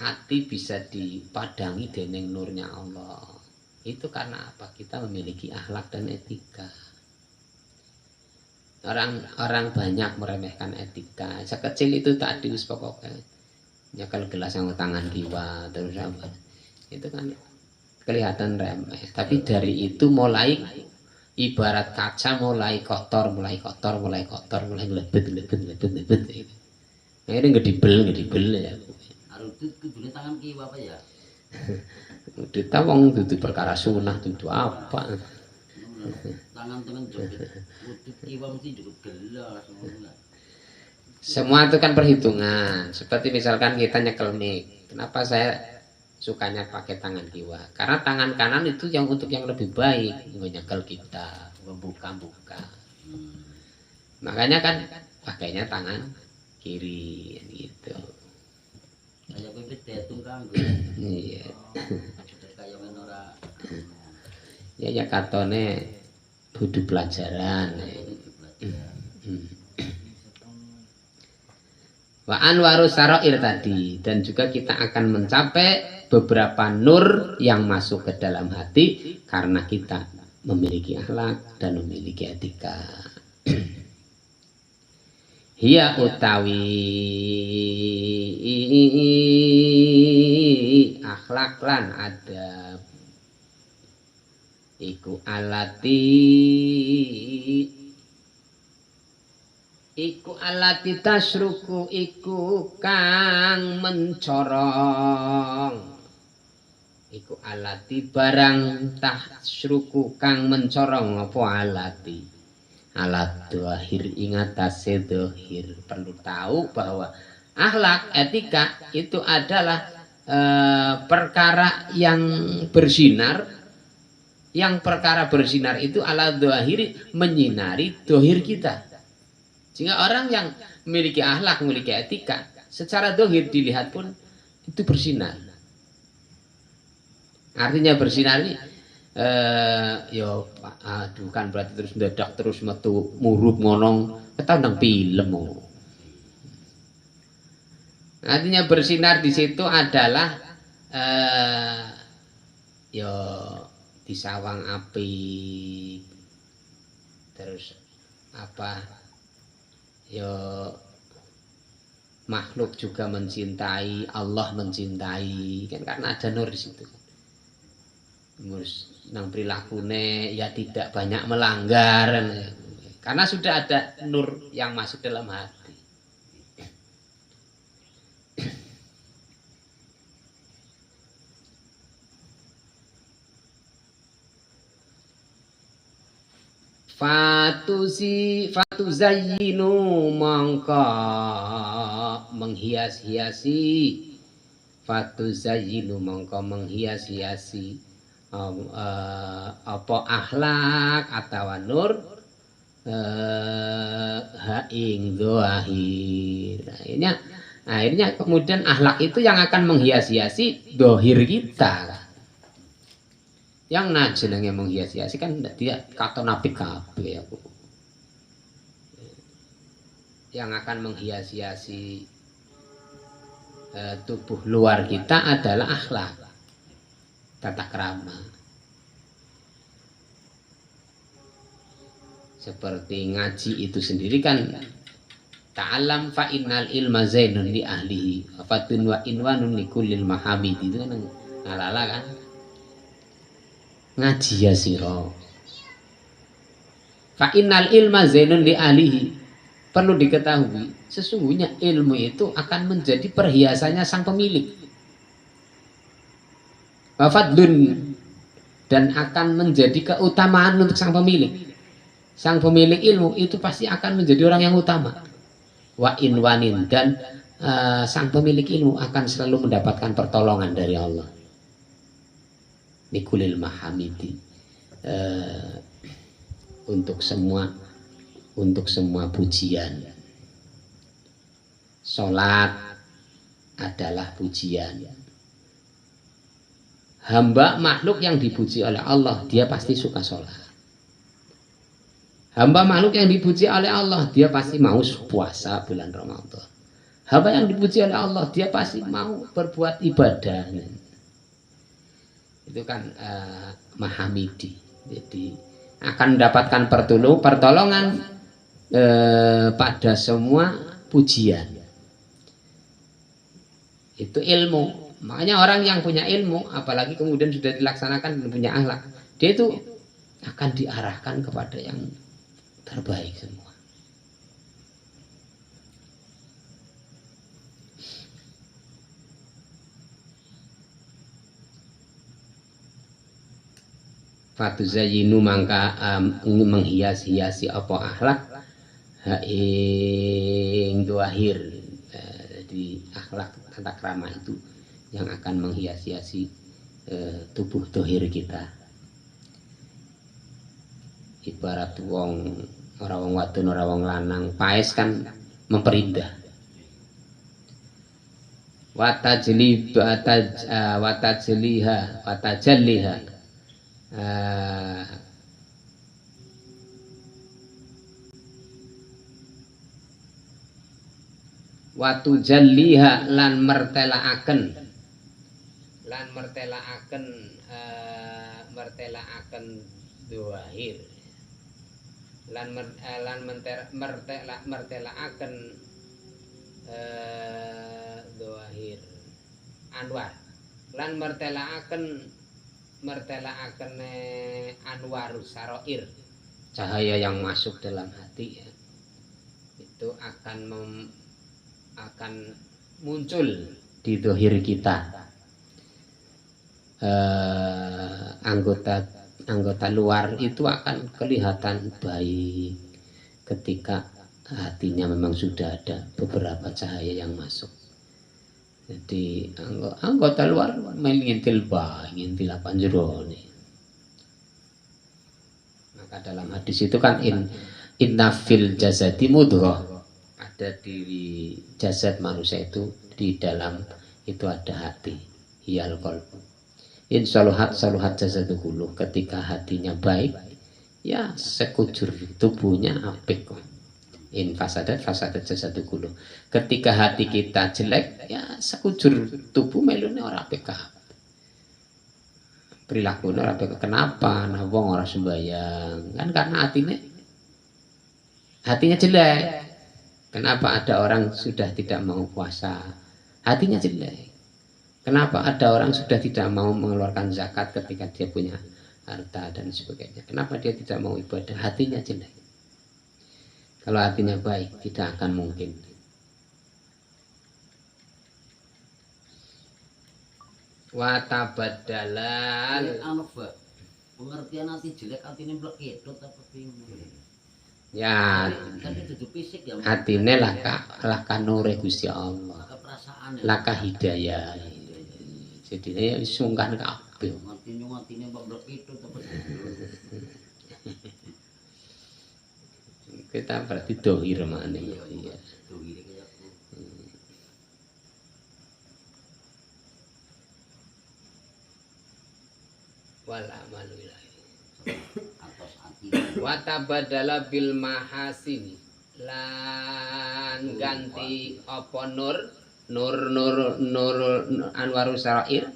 hati bisa dipadangi dening nurnya Allah. Itu karena apa? Kita memiliki akhlak dan etika. Orang banyak meremehkan etika. Sekecil itu tadi wis pokoknya nyekel gelas yang tangan kiwa terus apa. Itu kan kelihatan remeh. Tapi dari itu mulai ibarat kaca mulai kotor mulai lebet. Akhirnya ngedibel ya. Arutut kudune tangan kiwa apa ya? Duta wong dudu perkara sunah dudu apa. Tangan temen joget. Utut kiwa mesti cukup gelas ngono. Semua itu kan perhitungan. Seperti misalkan kita nyekel mic. Kenapa saya sukanya pakai tangan kiwa? Karena tangan kanan itu yang untuk yang lebih baik, nyekel kita, membuka-buka. Makanya kan pakainya tangan kiri gitu. Kayak kowe tetung kanggo. Iya. Kaya men ora. Ya katone kudu pelajaran. Wa anwaru saroir tadi, dan juga kita akan mencapai beberapa nur yang masuk ke dalam hati karena kita memiliki akhlak dan memiliki etika. Hiya utawi akhlak lan adab iku alati tasruku iku kang mencorong iku alati barang tasruku kang mencorong apa alati alat dohir ingatase dohir. Perlu tahu bahwa akhlak etika itu adalah perkara yang bersinar. Yang perkara bersinar itu ala dohir menyinari dohir kita. Sehingga orang yang memiliki akhlak, memiliki etika, secara dohir dilihat pun itu bersinar. Artinya bersinar ini aduh kan berarti terus mendadak terus metu murup ngonong ketau nang film. Artinya bersinar di situ adalah disawang api terus apa makhluk juga mencintai, Allah mencintai kan karena ada nur di situ. Terus nang prilakune ya tidak banyak melanggar karena sudah ada nur yang masuk dalam hati. Fatuzayyinu mangka menghias-hiasi apa akhlak atau nur haing dohir. Akhirnya kemudian akhlak itu yang akan menghias-hiasi dohir kita. Yang jenenge menghias-hiasi kan dia katon apik kabeh aku. Yang akan menghias-hiasi tubuh luar kita adalah akhlak, tata krama. Seperti ngaji itu sendiri kan ta'alam fa innal ilma zainun li ahlihi wa fatun wa inwanun li kullil mahamid, itu kan ngalala kan. Ngaji ya sira. Fa innal ilma zainun li ahlihi. Perlu diketahui, sesungguhnya ilmu itu akan menjadi perhiasannya sang pemilik. wa fadlun, dan akan menjadi keutamaan untuk sang pemilik. Sang pemilik ilmu itu pasti akan menjadi orang yang utama. Wa inwanin, dan sang pemilik ilmu akan selalu mendapatkan pertolongan dari Allah. Nikulil mahamidi, untuk semua pujian. Salat adalah pujian. Hamba makhluk yang dipuji oleh Allah, dia pasti suka sholat. Hamba makhluk yang dipuji oleh Allah, dia pasti mau puasa bulan Ramadan. Hamba yang dipuji oleh Allah, dia pasti mau berbuat ibadah. Itu kan mahamidi. Jadi akan mendapatkan pertolongan pada semua pujian. Itu ilmu. Makanya orang yang punya ilmu, apalagi kemudian sudah dilaksanakan dan punya akhlak, dia itu akan diarahkan kepada yang terbaik semua. Fatuzayinu, mangka menghias-hiasi apa akhlak ing doahir. Jadi akhlak tata krama itu yang akan menghias-hiasi tubuh dohir kita. Ibarat ora wong wadon ora wong lanang, paes kan memperindah. Watajalliha watujalliha lan mertelaaken doahir, lan mertelaaken doahir anwar, lan mertelaaken anwarus saroir, cahaya yang masuk dalam hati ya. Itu akan muncul di dohir kita. Anggota luar itu akan kelihatan baik ketika hatinya memang sudah ada beberapa cahaya yang masuk. Jadi anggota luar ngintil baik, ngintil apa jerone. Maka dalam hadis itu kan inna fil jasadi mudghah, ada di jasad manusia itu, di dalam itu ada hati, hiyal qalbu. In saluhat jasadu kulluh, ketika hatinya baik ya sekujur tubuhnya apik kok. In fasadat jasadu kulluh, ketika hati kita jelek ya sekujur tubuh melune ora apik kabeh. Perilakunya ora apik. Kenapa? Nah wong ora sembayang kan karena hatinya jelek. Kenapa ada orang sudah tidak mau puasa? Hatinya jelek. Kenapa ada orang sudah tidak mau mengeluarkan zakat ketika dia punya harta dan sebagainya? Kenapa dia tidak mau ibadah? Hatinya jelek. Kalau hatinya baik, tidak akan mungkin. Watabadalan. Pengertian hati jelek, hatinya bleketut apa bingung. Ya, hatinya laka nure Gusti Allah, laka hidayah. Jadi ya sungkan kabeh. Hatinya mbak itu kita berarti dohir mana ya? Iya. Wal amalu watabadala bil mahasin, lan ganti apa nur anwarus sarair,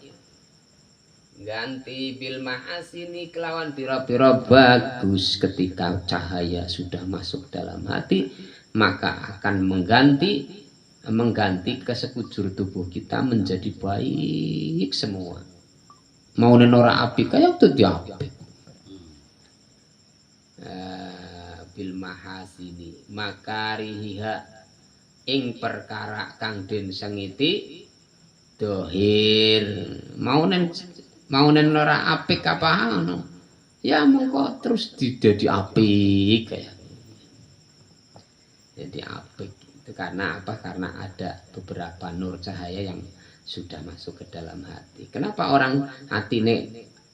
ganti bil mahasini kelawan pira-pira bagus. Ketika cahaya sudah masuk dalam hati, maka akan mengganti ke sekujur tubuh kita menjadi baik semua. Mau nenora api kayak tuh dia bil mahasini makarihiha ing perkara kang den sengiti dohir. Mau nen mau ora apik apa ngono. Ya mengko terus dadi apik kayak. Jadi apik itu karena apa? Karena ada beberapa nur cahaya yang sudah masuk ke dalam hati. Kenapa orang hati ini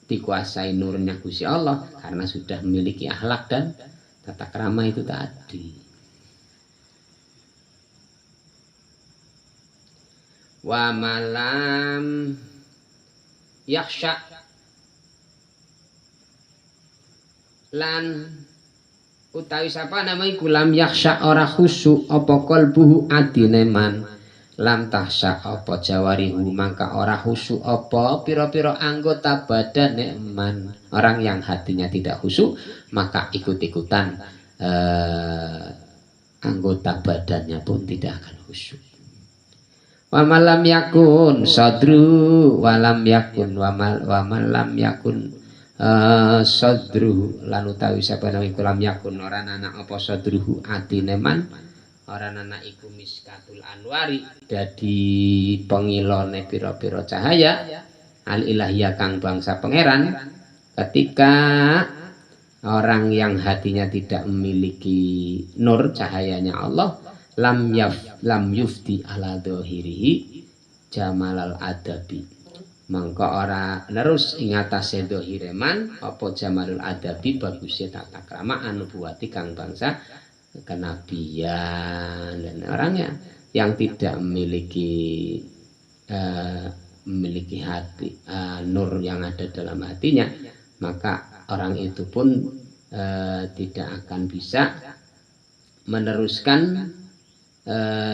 dikuasai nurnya Gusti Allah? Karena sudah memiliki akhlak dan tata krama itu tadi. Wa malam yakhsha lan utawi sapa namanya gulam yakhsha ora khusyuk apa qalbuhu adine man lam tahsya apa jawarihu maka ora khusyuk apa pira-pira anggota badane man. Orang yang hatinya tidak khusyuk maka ikut-ikutan anggota badannya pun tidak akan khusyuk. Wa malam yakun sadru walam yakun wa malam yakun sadru lan utawi sapa nang iku lam yakun ora ana apa sadruhu atine man ora ana iku miskatul anwari dadi pengilone pira-pira cahaya al ilahiyah kang bangsa pangeran. Ketika orang yang hatinya tidak memiliki nur cahayanya Allah lam yufti ala dhahirihi jamalal adabi mangka ora nerus ing atase dhahire man apa jamalul adabi bagusé tata krama anubuwati kang bangsa kenabian. Dan orangnya yang tidak memiliki hati nur yang ada dalam hatinya maka orang itu pun tidak akan bisa meneruskan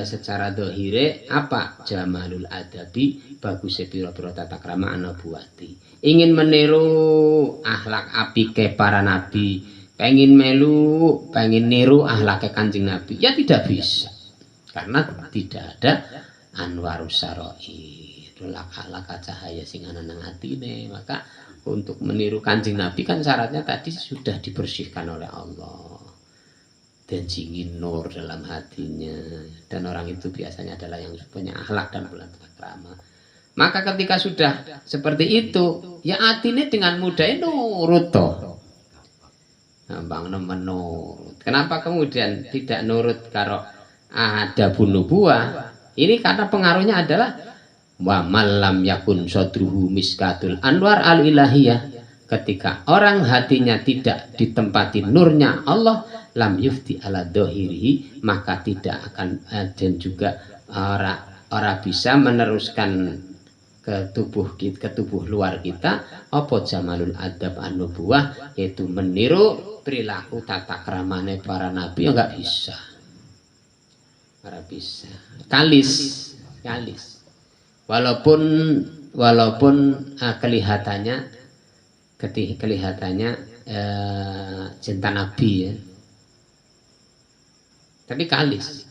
secara dohire apa jamalul adabi bagusnya pira-pira tata krama anubuwati. Ingin meniru akhlak apike para nabi, pengen niru akhlak Kanjeng Nabi, ya tidak bisa karena tidak ada anwarus saroir laka-laka cahaya sing ana nang atine. Maka untuk meniru Kanjeng Nabi kan syaratnya tadi sudah dibersihkan oleh Allah dan jingin nur dalam hatinya, dan orang itu biasanya adalah yang punya akhlak dan tata krama. Maka ketika sudah seperti itu ya atine dengan mudah nurut toh gampang menurut. Kenapa kemudian tidak nurut karo ada bunuh buah? Ini karena pengaruhnya adalah wa malam yakun sadruhu miskatul anwar al ilahiyah. Ketika orang hatinya tidak ditempati nurnya Allah lam yufti ala dohirihi maka tidak akan dan juga ora bisa meneruskan ke tubuh luar kita apa jamalul adab an-nubuwah, yaitu meniru perilaku tata kramane para nabi. Enggak bisa, ora bisa, kalis walaupun kelihatannya cinta nabi ya, tapi kalis.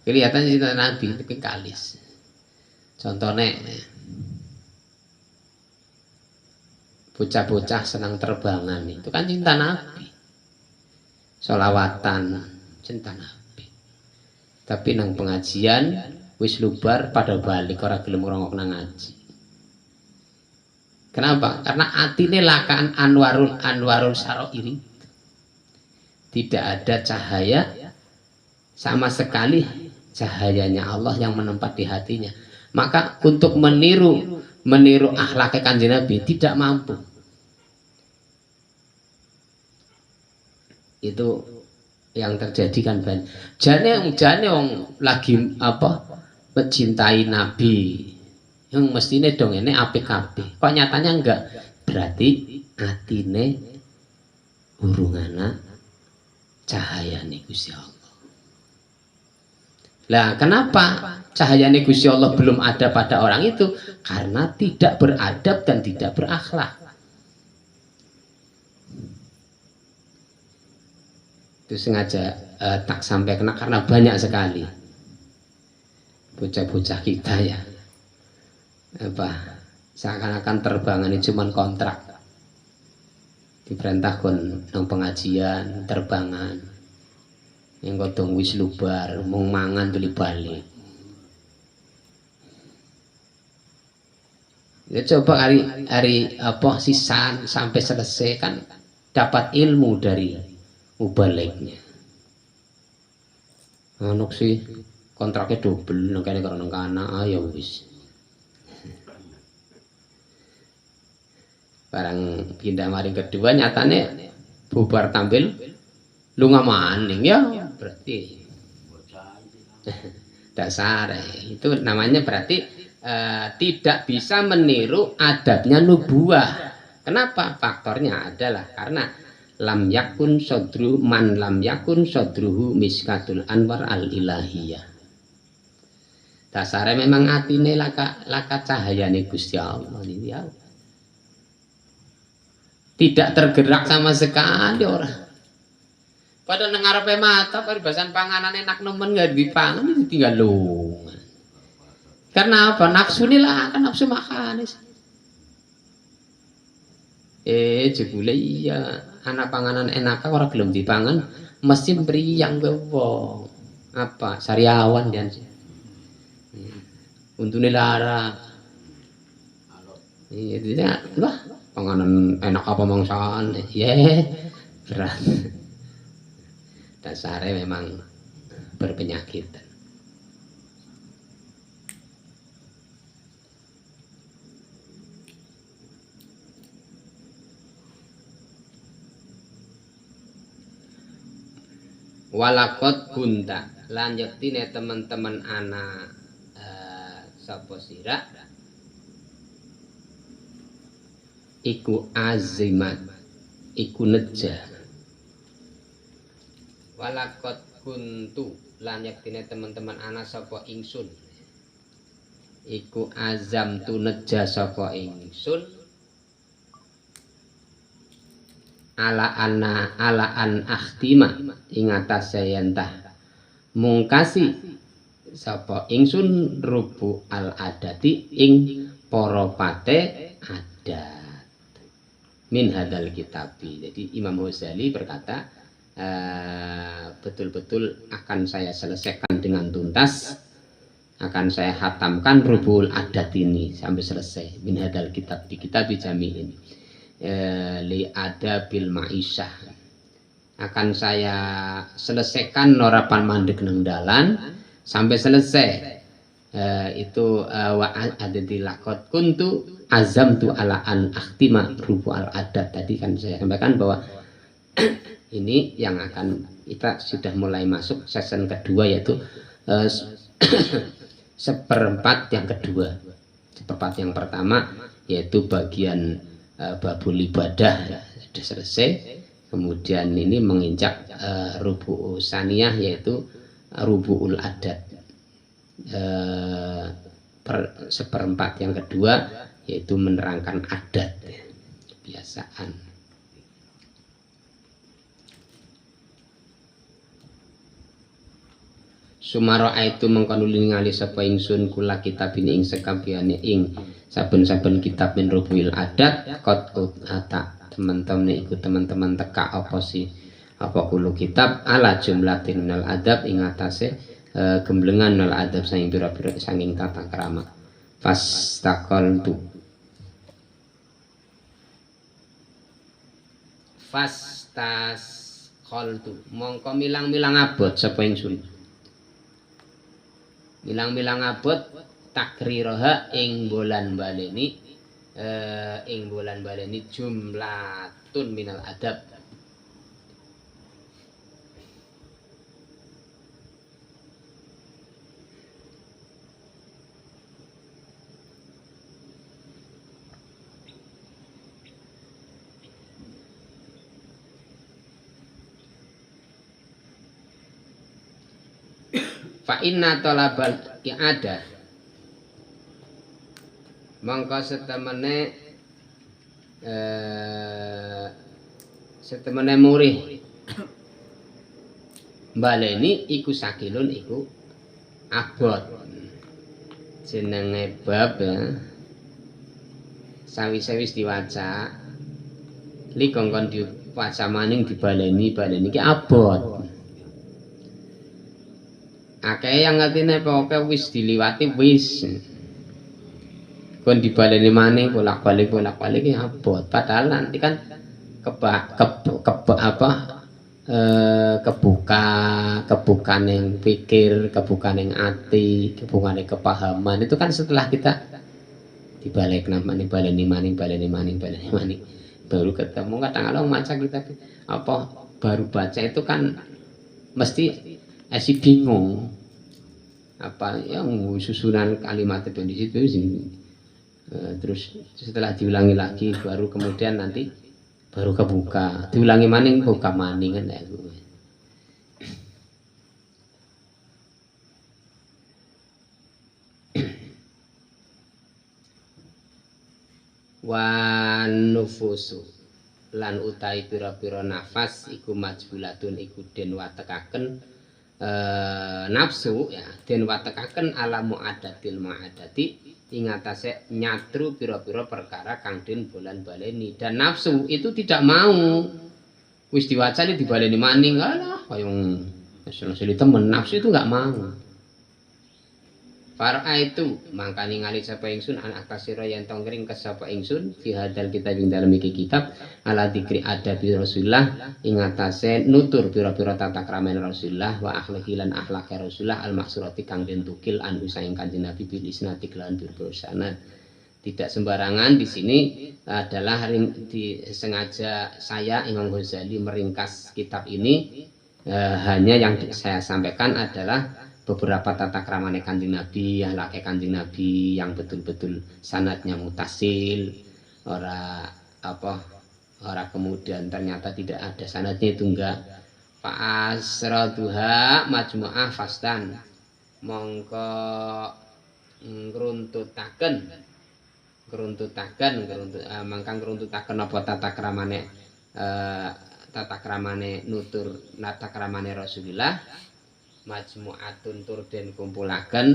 Kelihatan cinta nabi tapi kalis. Contohnya bocah-bocah senang terbangan itu kan cinta nabi, sholawatan cinta nabi, tapi nang pengajian wis lubar pada balik ora gelem ngrungokno nang ngaji. Kenapa? Karena atine lakaan anwarul saroiri, tidak ada cahaya sama sekali, cahayanya Allah yang menempat di hatinya. Maka untuk meniru akhlak Kanjeng Nabi tidak mampu. Itu yang terjadi kan banyak. Jane wong lagi mencintai Nabi, yang mestinya dong ini apik-apik. Kok nyatanya enggak? Berarti atine hurungana cahayane Gusti Allah. Lah kenapa cahayane Gusti Allah belum ada pada orang itu? Karena tidak beradab dan tidak berakhlak. Itu sengaja tak sampai kena karena banyak sekali bocah-bocah kita ya seakan-akan terbangan ini cuman kontrak, diperintah kon nang pengajian terbangan yang godong wis lubar mau mangan tuli balik. Ya, coba hari apa sisan sampai selesai kan dapat ilmu dari mubaliknya. Anuk sih kontraknya double nang kene karo nang kana ya wis. Barang pindah maring kedua nyatane bubar tampil lunga maning ya berarti dasar itu namanya berarti tidak bisa meniru adabnya nubuah. Kenapa? Faktornya adalah karena lam yakun sodruhu miskatul anwar al ilahiyah. Dasarnya memang atine laka cahayane Gusti Allah ini ya. Tidak tergerak sama sekali orang. Pada nang ngarepe mata paribasan panganan enak nemen nggak dipangan itu tinggal lunga. Karena apa? Nafsu ini lah kan nafsu makan. Jebule iya anak panganan enak orang belum dipangan mesti mriyang wong. Apa? Sariawan dan untune lara. Iya, wah, panganan enak apa mangsaan? Berat. Dasarnya memang berpenyakit. Walakot gunta lan yektine teman-teman anak sapa sira iku azimat iku neja. Walakot kuntu lan yektine teman-teman anak sapa ingsun iku azam tu neja sapa ingsun ala an akhtima ing atase yentah mungkasi sapa ingsun rubu al adati ing para pate adat min hadal kitabi. Jadi Imam Ghazali berkata betul-betul akan saya selesaikan dengan tuntas, akan saya hatamkan rubul adat ini sampai selesai min hadal kitab di kitab jami ini. Li adabil ma'isyah akan saya selesaikan norapan mandek neng dalan sampai selesai itu wa adadil lakot kuntu azam tu ala an akhtima rubu al adat. Tadi kan saya sampaikan bahwa ini yang akan kita sudah mulai masuk season kedua yaitu seperempat yang kedua. Seperempat yang pertama yaitu bagian babul ibadah sudah selesai, kemudian ini menginjak rubu'u saniyah yaitu rubu'ul adat seperempat yang kedua yaitu menerangkan adat kebiasaan. Sumara itu mengkono ningali sapa ingsun kula kitab ini ing sekabehane ing saben-saben kitab min rubuil adat qad ata teman-teman iku teman-teman teka apa sih apa kulo kitab ala jumlatin minal adab ing atase gemblengan minal adab saking pira-pira saking tata krama fastaqaltu fastasqaltu mongko milang-milang abot sapa ingsun milang-milang abot takriroha ing bulan baleni jumlatun minal adab fa inna talabal i'adah mongko setemene murih baleni iku sakilun iku abot jenenge bab ya sawis-sawis diwaca li kongkon diwaca maning dibaleni iki abot. Akeh yang ngertine pokoke wis diliwati wis. kon dibaleni maning bolak-balik ya abot. Padahal nanti kan kebuka ning pikir, kebuka ning ati, kebuka ning kepahaman itu kan setelah kita dibalik namanya baleni maning baru ketemu. Kadang-kadang maca kitab apa baru baca itu kan mesti bingung apa yang susunan kalimat itu di situ terus setelah diulangi lagi baru kemudian nanti baru kebuka, diulangi maning buka maning kan ya. Wan nufusu lan utai pira-pira nafas iku majbulatun iku den watekaken nafsu ya den watekaken ala muadatil muadati ing atase nyatru pira-pira perkara kang den bolan baleni, dan nafsu itu tidak mau wis diwacani dibaleni maning alah kaya asli temen. Nafsu itu enggak mau. Para itu mangka ningali sapa ingsun anak kasira yen tongkring kesapa ingsun fi hadal kitab ing dalem iki kitab ala dzikri adabi Rasulullah ing atase nutur pira-pira tata krama Rasulullah wa akhlaqi lan akhlake Rasulullah al mahsurati kang den tukil an usaing Kanjeng Nabi bil isnati lan bersana. Tidak sembarangan di sini adalah sengaja saya Imam Ghazali meringkas kitab ini, hanya yang saya sampaikan adalah beberapa tata kramane Kanjeng Nabi, akhlake Kanjeng Nabi yang betul-betul sanadnya mutasil, ora kemudian ternyata tidak ada sanadnya itu enggak. Fa asraduha majmu'ah fastan mongko mangkang ngruntutaken apa tata kramane nutur tata kramane Rasulullah majmu'atun tur den kumpulaken.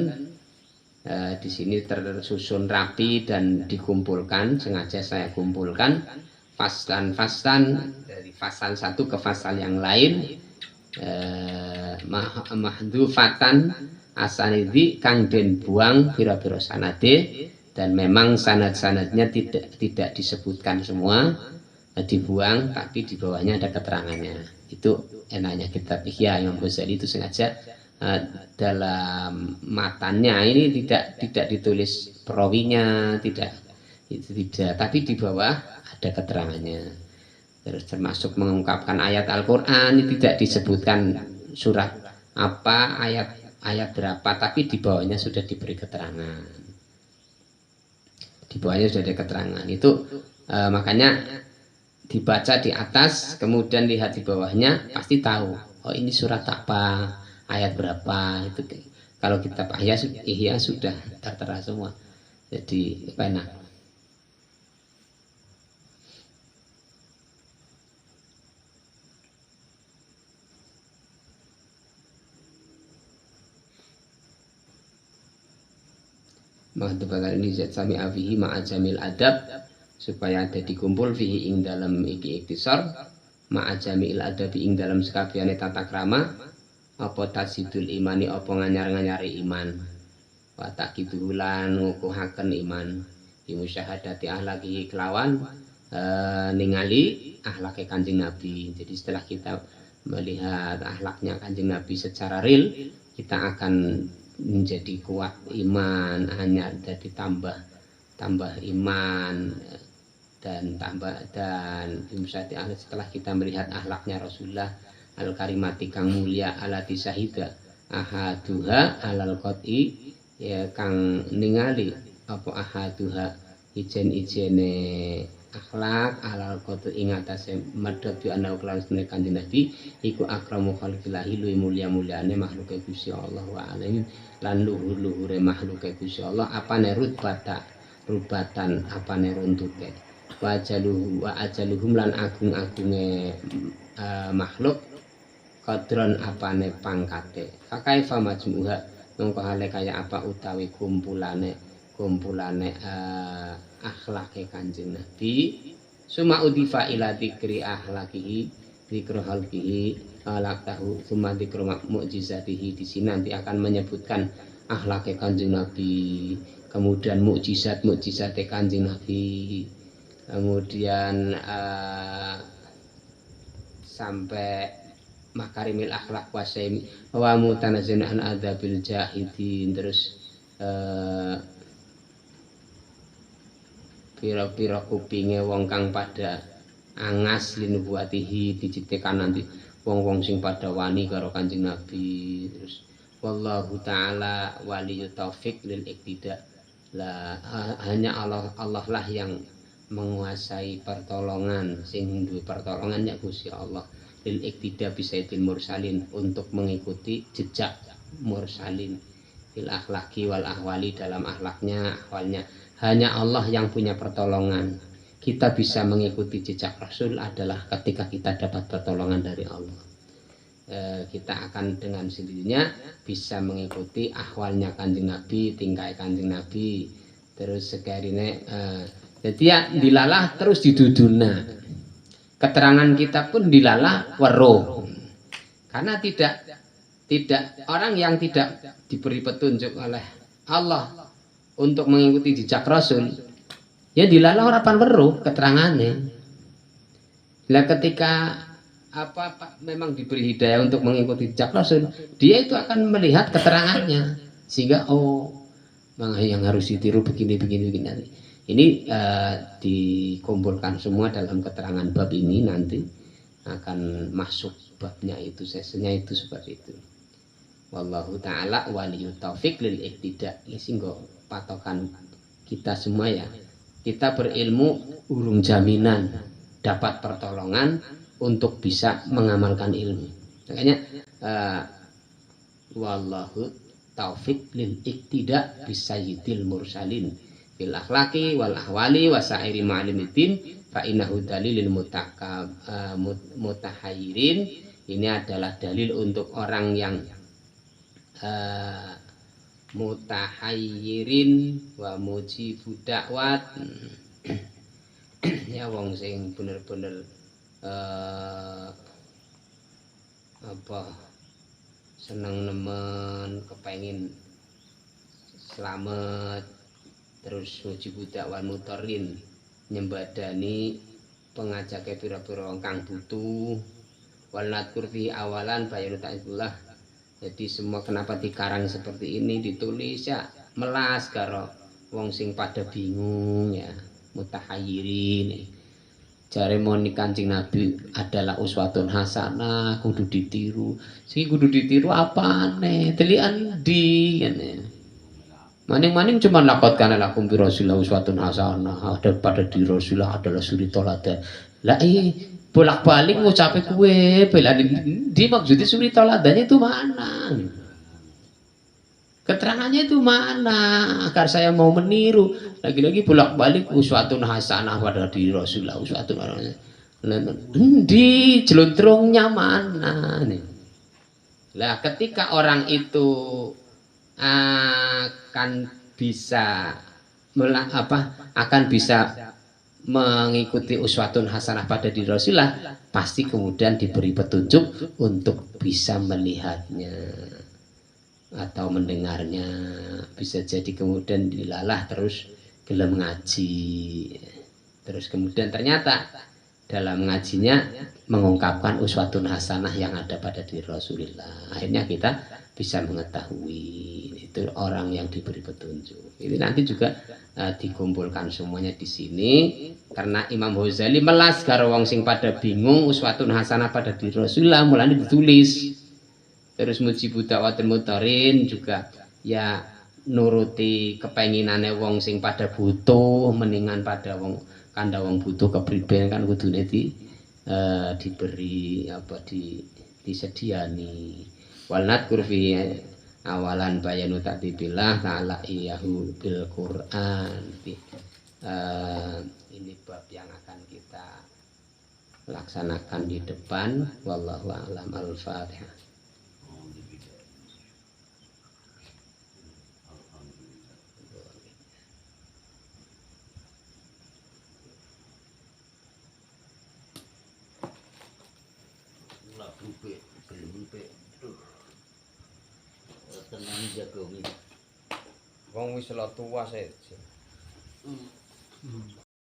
Di sini tersusun rapi dan dikumpulkan, sengaja saya kumpulkan faslan dari fasal satu ke fasal yang lain, mahdufatan asanidi kang den buang pira-pira sanade, dan memang sanad-sanadnya tidak disebutkan semua, dibuang, tapi di bawahnya ada keterangannya. Itu enaknya kitab Ihya Imam Ghazali itu sengaja dalam matanya ini tidak ditulis perawinya, tapi di bawah ada keterangannya. Terus termasuk mengungkapkan ayat Al-Qur'an ini tidak disebutkan surat apa, ayat berapa, tapi di bawahnya sudah diberi keterangan. Di bawahnya sudah ada keterangan. Itu makanya dibaca di atas, kemudian lihat di bawahnya, pasti tahu, oh ini surat apa, ayat berapa. Itu kalau kitab Ihya sudah tertera semua, jadi enak. Mahdufatan ini zat sami afihi ma'ajamil adab, supaya ada dikumpul fihi ing dalam iki iktisar ma'ajamil adabi ing dalam sekabiane tata krama apa tasidul imani apa nganyar-nganyari iman wa taqidulan ngukuhaken iman bi musyahadati ahlaki kelawan ningali ahlake Kanjeng Nabi. Jadi setelah kita melihat ahlaknya Kanjeng Nabi secara real, kita akan menjadi kuat iman, hanya jadi tambah iman dan setelah kita melihat akhlaknya Rasulullah al-karimati kang mulia alati syahida ahaduha alal qati ya kang ningali apa ahaduha ijen-ijene akhlak alal qati ing atase madhab ana kelan Kanjeng Nabi iku akramu khalqillahi luwih mulia-muliane makhluke Gusti Allah wa alamin lan luhur-luhure makhluke Gusti Allah apane rubatan apane runtuke wa ajaluhum lan agung-agunge makhluk kadron apane pangkate kakaifa majmuha mongko hale kaya apa utawi kumpulane akhlake Kanjeng Nabi suma udifa ila dzikri akhlakihi dzikru halqihi alaqtahu suma dzikru mukjizatihi. Di sini nanti akan menyebutkan akhlake Kanjeng Nabi, kemudian mukjizat Kanjeng Nabi, kemudian sampai makarimil akhlak wa mutanazzin an adzabil jahidin, terus pira-pira kupinge wong kang pada angas linubuatihi diciptakan nanti wong-wong sing pada wani karo Kanjeng Nabi. Terus wallahu taala waliyut taufik lil iktida, lah hanya Allah lah yang menguasai pertolongan, sing duwe pertolongan ya Gusti Allah, lil iktida bisaidil mursalin, untuk mengikuti jejak mursalin, fil akhlaki wal ahwali, dalam akhlaknya ahwalnya. Hanya Allah yang punya pertolongan. Kita bisa mengikuti jejak Rasul adalah ketika kita dapat pertolongan dari Allah. Kita akan dengan sendirinya bisa mengikuti ahwalnya Kanjeng Nabi, tingkah Kanjeng Nabi, terus sekarine jadi ya dilalah terus diduduna. Keterangan kita pun dilalah weruh. Karena tidak orang yang tidak diberi petunjuk oleh Allah untuk mengikuti jejak Rasul, ya dilalah ora pan weruh keterangane. Lah ketika memang diberi hidayah untuk mengikuti jejak Rasul, dia itu akan melihat keterangannya, sehingga yang harus ditiru begini. Ini dikumpulkan semua dalam keterangan bab ini, nanti akan masuk babnya itu, sesinya itu seperti itu. Wallahu ta'ala waliyut taufik lil iktida. Ini singgo patokan kita semua ya. Kita berilmu urung jaminan dapat pertolongan untuk bisa mengamalkan ilmu. Makanya wallahu taufik lil iktida bisayyidil mursalin fil akhlaqi wal ahwali wa sa'iri ma'lumiddin fa innahu dalilil mutahayyirin. Ini adalah dalil untuk orang yang mutahayyirin wa mujibu dakwat, ya wong sing bener-bener seneng nemen, kepengin selamat, terus mujibu dakwat mutorin, nyembadani pengajake pira-pira wong kang butuh, walat kurfi awalan bayanu ta'idullah. Jadi semua kenapa dikarang seperti ini, ditulis ya melas karo wong sing pada bingung ya, mutahayyirin. Jare moni Kanjeng Nabi adalah uswatun hasanah, kudu ditiru. Sing kudu ditiru apane? Telian di ngene. Maning-maning cuma lakotkan lakum bi Rasulillah uswatun hasanah, ada pada di Rasulullah adalah suri toladan. Lah bolak-balik ngucape kue belani di maksudnya suri toladannya itu mana? Keterangannya itu mana? Agar saya mau meniru. Lagi-lagi bolak-balik uswatun hasanah pada di Rasulullah uswatun hasanah. Di jeluntrungnya mana nih? Lah ketika orang itu akan bisa mengikuti uswatun hasanah pada diri Rasulullah, pasti kemudian diberi petunjuk untuk bisa melihatnya atau mendengarnya. Bisa jadi kemudian dilalah terus gelem ngaji, terus kemudian ternyata dalam ngajinya mengungkapkan uswatun hasanah yang ada pada diri Rasulullah. Akhirnya kita bisa mengetahui itu orang yang diberi petunjuk. Ini nanti juga dikumpulkan semuanya di sini, karena Imam Ghazali melas karo wong sing pada bingung uswatun hasanah pada diri Rasulullah, mulane ditulis. Terus mujibu da'watul mutarin juga ya nuruti kepenginane wong sing pada butuh, mendingan pada wong kanda wong butuh kepriben kan kudune diberi disediani. Walnat kurfi awalan bayanu ta'tibillah ta'ala iyahu bil Qur'an. Ini bab yang akan kita laksanakan di depan. Wallahu a'lam. Al-Fatihah. Tenang jago ini. wong wis lo tua sih. Hmm.